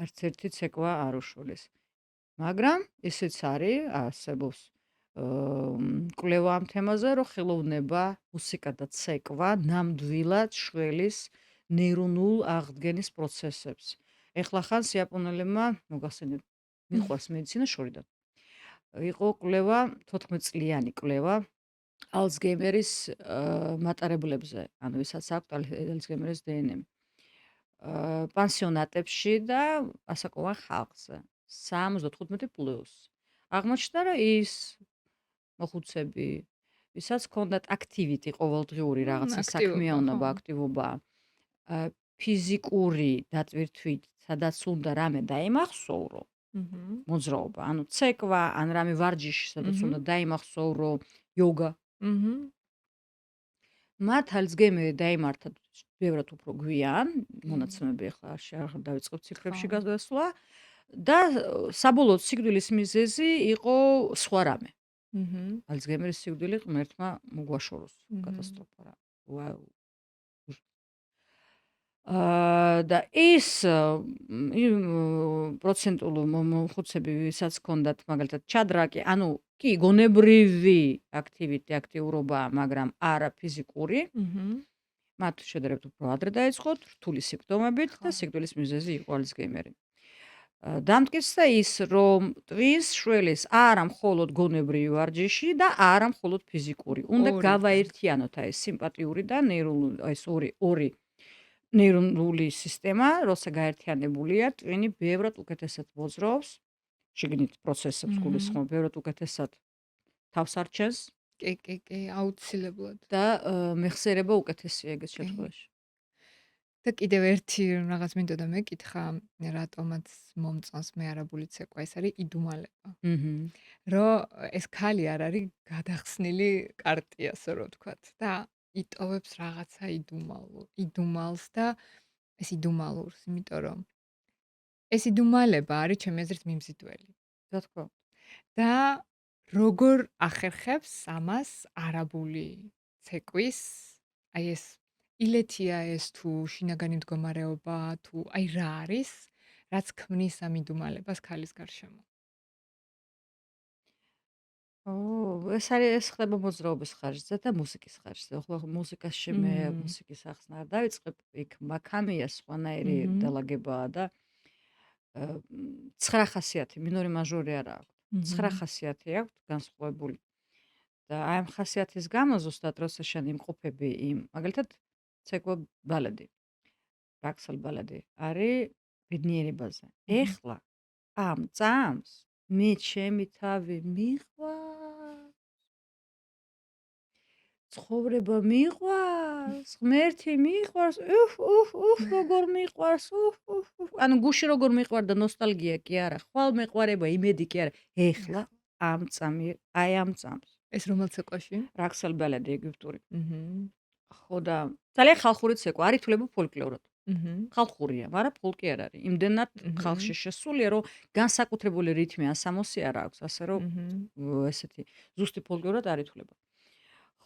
არც ერთი ცეკვა არ უშულის. მაგრამ ისიც არის, არსებობს კვლევა ამ თემაზე, რომ ხელოვნება, მუსიკა და ცეკვა ნამდვილად შველის ნეირონულ აღდგენის პროცესებს. ეხლა ხანს იაპონელებმა მოგახსენებთ, მიყვარს მედიცინა შორიდან. იყო კვლევა, 14 წლიანი კვლევა ალცგეიმერის მატარებლებზე, ანუ ვისაც აქვთ ალცგეიმერის დნმ. პანსიონატებში და ასაკოვან ხალხზე. 75 პლუს. აღმოჩნდა, რომ ის მოხუცები, ვისაც ჰქონდათ აქტივიტი ყოველდღიური რაღაცა საქმიანობა, აქტივობა, ფიზიკური დატვირთვით, სადაც უნდა რამე დაიმახსოვრო, მოძრაობა, ანუ ცეკვა, ან რამე ვარჯიში, სადაც უნდა დაიმახსოვრო, იოგა. მათ ალცგეიმერი დაიმართათ ბევრად უფრო გვიან, მონაცემები ახლა არ დავიწყებ ციფრებში გადასვლა და საბოლოოდ სიკვდილის მიზეზი იყო სხვა რამე. ალცგეიმერის სიკვდილი ღმერთმა მოგვაშოროს, კატასტროფა რა. ვაუ. და ის პროცენტული მოხუცები, ვისაც ჰქონდათ მაგალითად ჩადრაკი, ანუ კი გონებრივი აქტიურობა, მაგრამ არა ფიზიკური, მათ შედარებით უფრო ადრე დაიწყოთ რთული სიმპტომებით და სიკვდილის მიზეზი იყო ალცგეიმერი. დამტკიცდა ის, რომ ტვის შველის არა მხოლოდ გონებრივი ვარჯიში და არა მხოლოდ ფიზიკური. უნდა გავაერთიანოთ ეს სიმპათიური და ნეირონული, ეს ორი ნეირონული სისტემა, როცა გაერთიანებულია, ტვინი ბევრად უკეთესად მოძრაობს, შიგნით პროცესებს გულისხმობ, ბევრად უკეთესად თავს არჩენს.
კი, აუცილებლად.
და მეხსიერება უკეთესია ეგეთ შემთხვევაში.
და კიდევ ერთი რაღაც მინდოდა მეკითხა, რატომაც მომწონს მე არაბული ცეკვა, ეს არის იდუმალება. რომ ეს ქალი არ არის გადახსნილი კარტი, ასე რომ ვთქვათ, და იტოვებს რაღაცა იდუმალს და ეს იდუმალურს, იმიტომ რომ ეს იდუმალება არის ჩემი აზრით მიმზიდველი.
რა თქმა უნდა.
და როგორ ახერხებს ამას არაბული ცეკვის, აი ეს ილეთია ეს თუ შინაგანი მდგომარეობა, თუ აი რა არის, რაც ქმნის ამ იდუმალებას ქალის გარშემო.
ეს არის ეს ხდება მოძრაობის ხარჯზე და მუსიკის ხარჯზე. ახლა მუსიკაში მე მუსიკის ახსნა არ დავიწყებ, იქ მაქამია სხვანაირი დალაგებაა და 9 ხასიათი, მინორი მაჟორი არა აქვს. 9 ხასიათი აქვს განსხვავებული. და აი ამ ხასიათის გამო ზუსტად როცა შენ იმყოფები იმ, მაგალითად, ცეკვა ბალადი, რაქსალ ბალადი არის ბედნიერებაზე. ეხლა ამ წამს მე ჩემი თავი მიყვარს. ცხოვრება მიყვარს, ღმერთი მიყვარს, როგორ მიყვარს, ანუ გუში როგორ მიყვარდა, ნოსტალგია კი არა, ხვალ მეყვარება, იმედი კი არა. ეხლა ამ წამს.
ეს რომელ ცეკვაში?
რაქსალ ბალადი ეგვიპტური. ხო და ძალიან ხალხური ცეკვა, არ ითვლება ფოლკლორად. ხალხურია, მაგრამ ფოლკი არ არის. იმდენად ხალხში შესულია, რომ განსაკუთრებული რითმი ასამოსი არ აქვს, ასე რომ ესეთი ზუსტი ფოლკლორად არ ითვლება.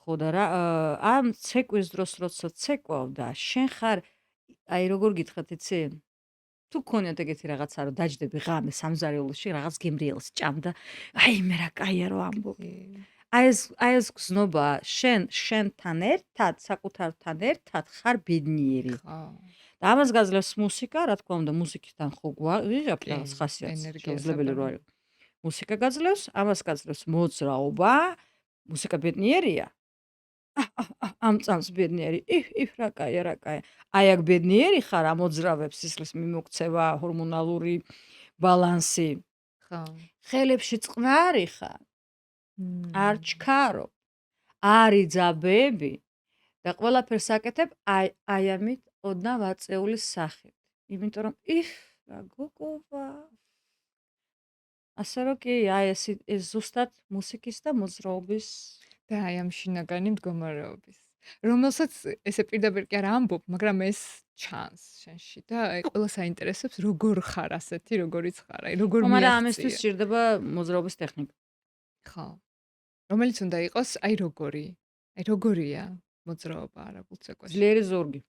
ხო და რა ამ ცეკვის დროს როცა ცეკვავ და შენ ხარ, აი როგორ გითხრათ, იცი? თუ გქონიათ ეგეთი რაღაცა, რომ დაჯდები ღამე სამზარეულოში, რაღაც გემრიელს ჭამ და აი მე რა კაია რომ ამბობ. აი ეს გზნობა შენთან ერთად, საკუთართან ერთად ხარ ბედნიერი.
ხო.
და ამას გაძლევს მუსიკა, რა თქმა უნდა, მუსიკიდან ხო ვიღებ რაღაც ხასიათს, შესაძლებელი რო არის. მუსიკა გაძლევს, ამას გაძლევს მოძრაობა, მუსიკა ბედნიერია. ამ წამს ბედნიერი, რა კაია, რა კაია. აი აქ ბედნიერი ხარ, ამოძრავებს სისხლის მიმოქცევა, ჰორმონალური ბალანსი.
ხო.
ხელებში წყნარი ხარ. არ ჩქარო. არის ძაბები და ყველაფერს აკეთებ აი ამით ოდნავ აწეულის სახით. იმიტომ რომ რა გოგოვა. ასე რომ კი აი ეს ზუსტად მუსიკის და მოძრაობის
და აი ამ შინაგანი მდგომარეობის, რომელსაც ესე პირდაპირ კი არ ამბობ, მაგრამ ეს ჩანს შენში და აი ყველას აინტერესებს როგორ ხარ ასეთი, როგორიც ხარ, აი როგორ
მაგრამ ამისთვის
მიაღწია.
სჭირდება მოძრაობის ტექნიკა.
ხო. რომელიც უნდა იყოს აი როგორი? აი როგორია მოძრაობა არაბულ ცეკვაში?
ძლიერი ზურგი.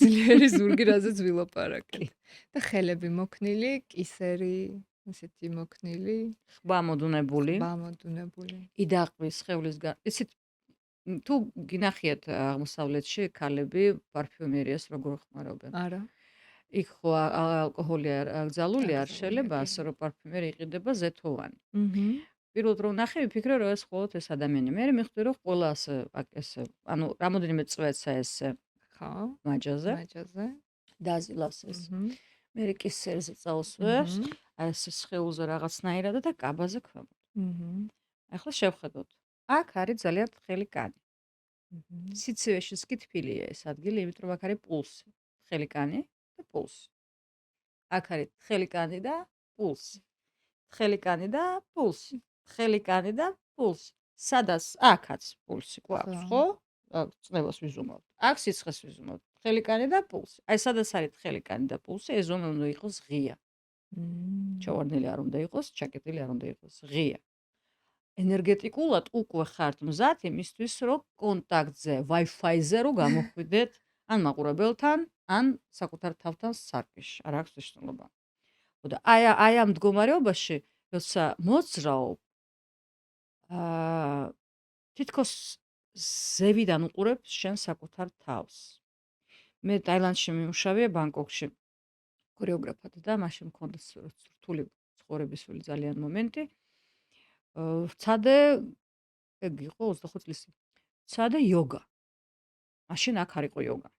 ძლიერი ზურგი, რაზეც ვილაპარაკეთ. და ხელები მოქნილი, კისერი, ასეთი მოქნილი,
ხბა მოდუნებული.
ბამოდუნებული.
იდაყვის სხეულისგან. იცით თუ გინახიათ აღმოსავლეთში ქალები პარფიუმერიას როგორ ხმარობენ.
არა.
იქ ხო ალკოჰოლი არ გძალული არ
აკრძალულია,
შეიძლება
კი.
ასე რომ პარფიუმერი იყიდება ზეთოვანი.
Mhm.
პირველად რომ ნახე ვიფიქრე რომ ეს მხოლოდ ეს ადამიანი. მე მივხვდი რომ ყველა ასე ანუ რამოდენიმე წვეცა ეს
ხო.
მაჯაზე
მაჯაზე.
დაზილავს ეს.
Mhm.
მე კისერზე წაუსვებს,
Mhm.
აი ეს სხეულზე რაღაცნაირად და კაბაზე ქვემოთ.
Mhm.
ახლა შევხედოთ. აქ არის ძალიან თხელი კანი.
Mhm.
სიცივეშიც კი თბილია ეს ადგილი, იმიტომ რომ აქ არის პულსი. თხელი კანი და პულსი. აქ არის თხელი კანი და პულსი. თხელი კანი და პულსი. თხელი კანი და პულსი. სადაც აქაც პულსი გვაქვს, ხო? აქ წნევას ვიზუმავთ. აქ სიცხეს ვიზუმავთ. თხელი კანი და პულსი. აი სადაც არის თხელი კანი და პულსი, ეს ზონა უნდა იყოს ღია. ჩავარდნილი არ უნდა იყოს, ჩაკეტილი არ უნდა იყოს, ღია. ენერგეტიკულად უკვე ხართ მზად იმისთვის, რომ კონტაქტზე, Wi-Fi-ზე რო გამოხვიდეთ ან მაყურებელთან, ან საკუთარ თავთან სარკეში. არ აქვს მნიშვნელობა. და აი ამ მდგომარეობაში, როცა მოძრაობ, თითქოს ზევიდან უყურებ შენ საკუთარ თავს. მე ტაილანდში მიმუშავე ბანგკოკში ქორეოგრაფად და მაშინ მქონდა რთული ცხოვრებისული ძალიან მომენტი. ვცადე ეგ იყო 25 წლის. ვცადე იოგა. მაშინ აქ არ იყო იოგა.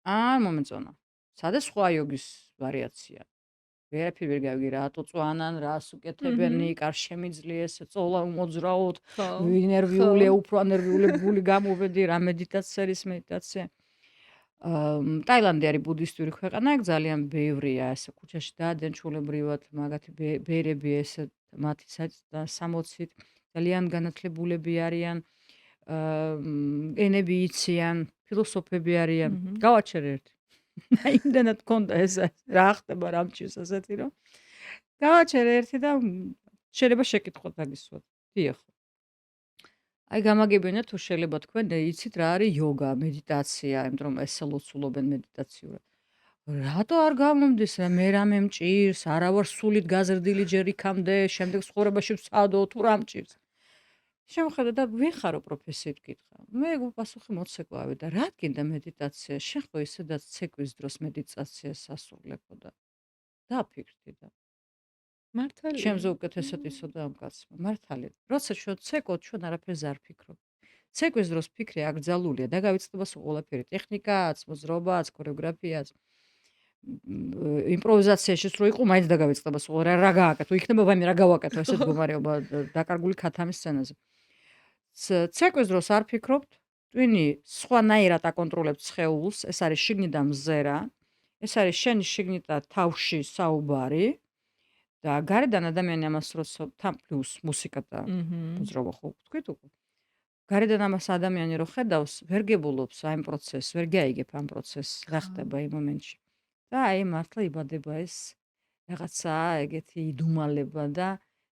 არ მომეწონა. ვცადე სხვა იოგის ვარიაცია. ვერაფერ ვერ გავიგე რატო წვანან, რას უკეთებენი, კარ შემიძლიეს, წოლა მოძრაოთ, ნერვიულია, უფრო ნერვიულებული გამოვედი, რა მედიტაცია არის მედიტაცია. ტაილანდი არის ბუდისტური ქვეყანა, აქ ძალიან ბევრია, ესე ქუჩაში დაადენ ჩულებრივად, მაგათი ბერები ესე მათი 60-ით ძალიან განათლებულები არიან, ენები იციან, ფილოსოფები არიან. გავაჩერე ერთი. იმდენად მქონდა ეს რა ხდება რა მჭირს ასეთი რომ გავაჩერე ერთი და შეიძლება შეკითხოთ აგისვათ. დიახ. აი გამაგებინა თუ შეიძლება თქვენ იცით რა არის იოგა, მედიტაცია, იმიტომ რომ ესე ლოცულობენ მედიტაციურად. რატო არ გამომდის რა მე რამე მჭირს, არა ვარ სულით გაზრდილი ჯერ იქამდე, შემდეგ ცხოვრებაში ვსწავლო თუ რა მჭირს. შევხედე და ვიხარო პროფესიით გითხრა. მე პასუხი მოცეკვავე და რა გინდა მედიტაცია? შენ ხო ისედაც ცეკვის დროს მედიტაციას ასრულებო და დაფიქრდი და
მართალია.
ჩემზე უკეთესად იცოდა ამ კაცმა. მართალია. როცა ჩვენ ცეკოთ, ჩვენ არაფერს არ ფიქრობთ. ცეკვის დროს ფიქრი აკრძალულია და გავიცდება სულ ყველაფერი, ტექნიკაც, მოძრაობაც, ქორეოგრაფიაც. იმპროვიზაციაში რო იყო, მაინც დაგავიწყდება სულ რა გააკეთო, იქნება ვაიმე რა გავაკეთო ესეთ მდგომარეობა დაკარგული ქათამის სცენაზე. ცეკვის დროს არ ფიქრობთ, ტვინი სხვანაირად აკონტროლებთ სხეულს, ეს არის შიგნიდან მზერა, ეს არის შენი შიგნიდან თავში საუბარი და გარედან ადამიანი ამას როცა თან პლუს მუსიკა და მოძრაობა ხო ვთქვით უკვე. გარედან ამას ადამიანი რო ხედავს, ვერ გებულობს აი ამ პროცესს, ვერ გაიგებ ამ პროცესს, რა ხდება იმ მომენტში. და აი მართლა იბადება ეს რაღაცა ეგეთი იდუმალება და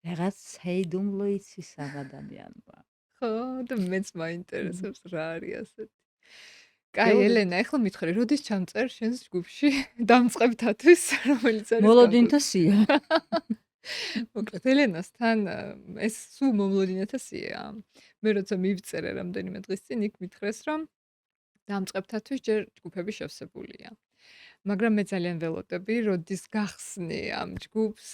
რაღაც ჰეიდუმლო იცის ამ ადამიანმა.
ხო, და მეც მაინტერესებს რა არის ასეთი. კაი, ელენა, ახლა მითხრე, როდის ჩამწერ შენს ჯგუფში დამწყებთათვის, რომელიც არის
მოლოდინთა სია.
მოკლედ, ელენასთან ეს სულ მომლოდინათა სია. მე როცა მივწერე რამდენიმე დღის წინ, იქ მითხრეს, რომ დამწყებთათვის ჯერ ჯგუფები შევსებულია. მაგრამ მე ძალიან ველოდები, როდის გახსნი ამ ჯგუფს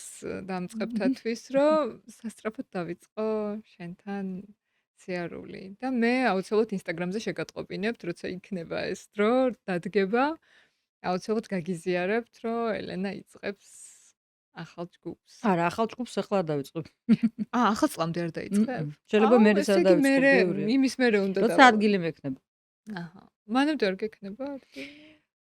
დამწყებთათვის, რომ სასწრაფოდ დავიწყო შენთან სიარული. და მე აუცილებლად ინსტაგრამზე შეგატყობინებთ, როცა იქნება ეს დრო, დადგება. აუცილებლად გაგიზიარებთ, რომ ელენა იწყებს ახალ ჯგუფს.
არა, ახალ ჯგუფს ახლა არ დავიწყებ.
ახალ წლამდე არ დაიწყებ?
შეიძლება
აუ,
მერეც
ესე
არ
იგი
დავიწყო,
მერე
ბევრია.
იმის მერე უნდა
როცა
დავალო.
ადგილი მექნება.
აჰა. მანამდე არ გექნება ადგილი?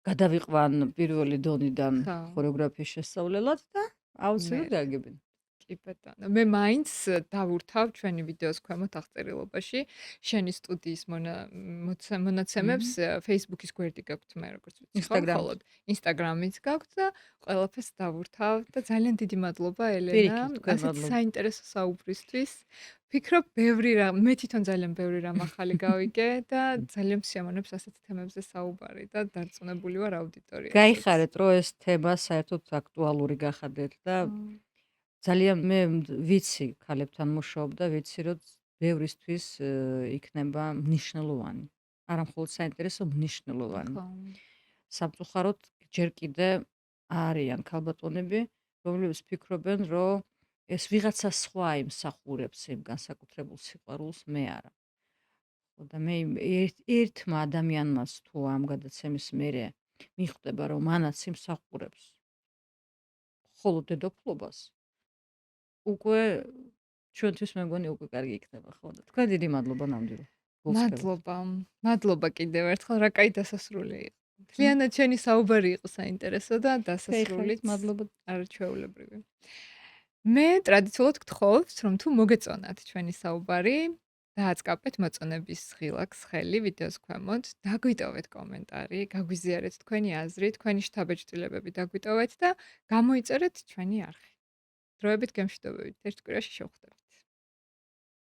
გადავიყვან პირველი დონიდან
ხა.
ხორეოგრაფიის შესწავლელად და აუცილებლად
მერე.
გააგებინე.
კი ბატონო. მე მაინც დავურთავ ჩვენი ვიდეოს ქვემოთ აღწერილობაში შენი სტუდიის მონაცემებს Facebook-ის გვერდი გაქვთ, მე როგორც ვიცი, ხო?
Instagram-ით.
მხოლოდ Instagram-იც გაქვთ და ყველაფერს დავურთავ და ძალიან დიდი მადლობა ელენა,
პირიქით, თქვენ
ასეთ
მადლობა.
საინტერესო საუბრისთვის. ვფიქრობ, მე თვითონ ძალიან ბევრი რამ ახალი გავიგე და ძალიან მსიამოვნებს ასეთ თემებზე საუბარი და დარწმუნებული ვარ აუდიტორიასაც.
გაიხარეთ, რომ ეს თემა საერთოდ აქტუალური გახადეთ და ძალიან მე ვიცი ქალებთან მუშაობ და ვიცი რომ ბევრისთვის იქნება მნიშვნელოვანი. არა მხოლოდ საინტერესო, მნიშვნელოვანი. სამწუხაროდ ჯერ კიდე არიან ქალბატონები, რომლებიც ფიქრობენ, რომ ეს ვიღაცა სხვა იმსახურებს იმ განსაკუთრებულ სიყვარულს, მე არა. და მე ერთმა ადამიანმაც თუ ამ გადაცემის მერე მიხვდება, რომ მანაც იმსახურებს მხოლოდ დედოფლობას, უკვე ჩვენთვის მე მგონი უკვე კარგი იქნება, ხო? და თქვენ დიდი მადლობა ნამდვილად.
მადლობა კიდევ ერთხელ, რა კაი დასასრული იყო. მთლიანად შენი საუბარი იყო საინტერესო და დასასრულიც
მადლობა.
არაჩვეულებრივი. მე ტრადიციულად გთხოვთ, რომ თუ მოგეწონათ ჩვენი საუბარი, დააწყაპეთ მოწონების ღილაკს ხელი ვიდეოს ქვემოთ, დაგვიტოვეთ კომენტარი, გაგვიზიარეთ თქვენი აზრი, თქვენი შთაბეჭდილებები დაგვიტოვეთ და გამოიწერეთ ჩვენი არხი. დროებით გემშვიდობებით, ერთ კვირაში შევხვდებით.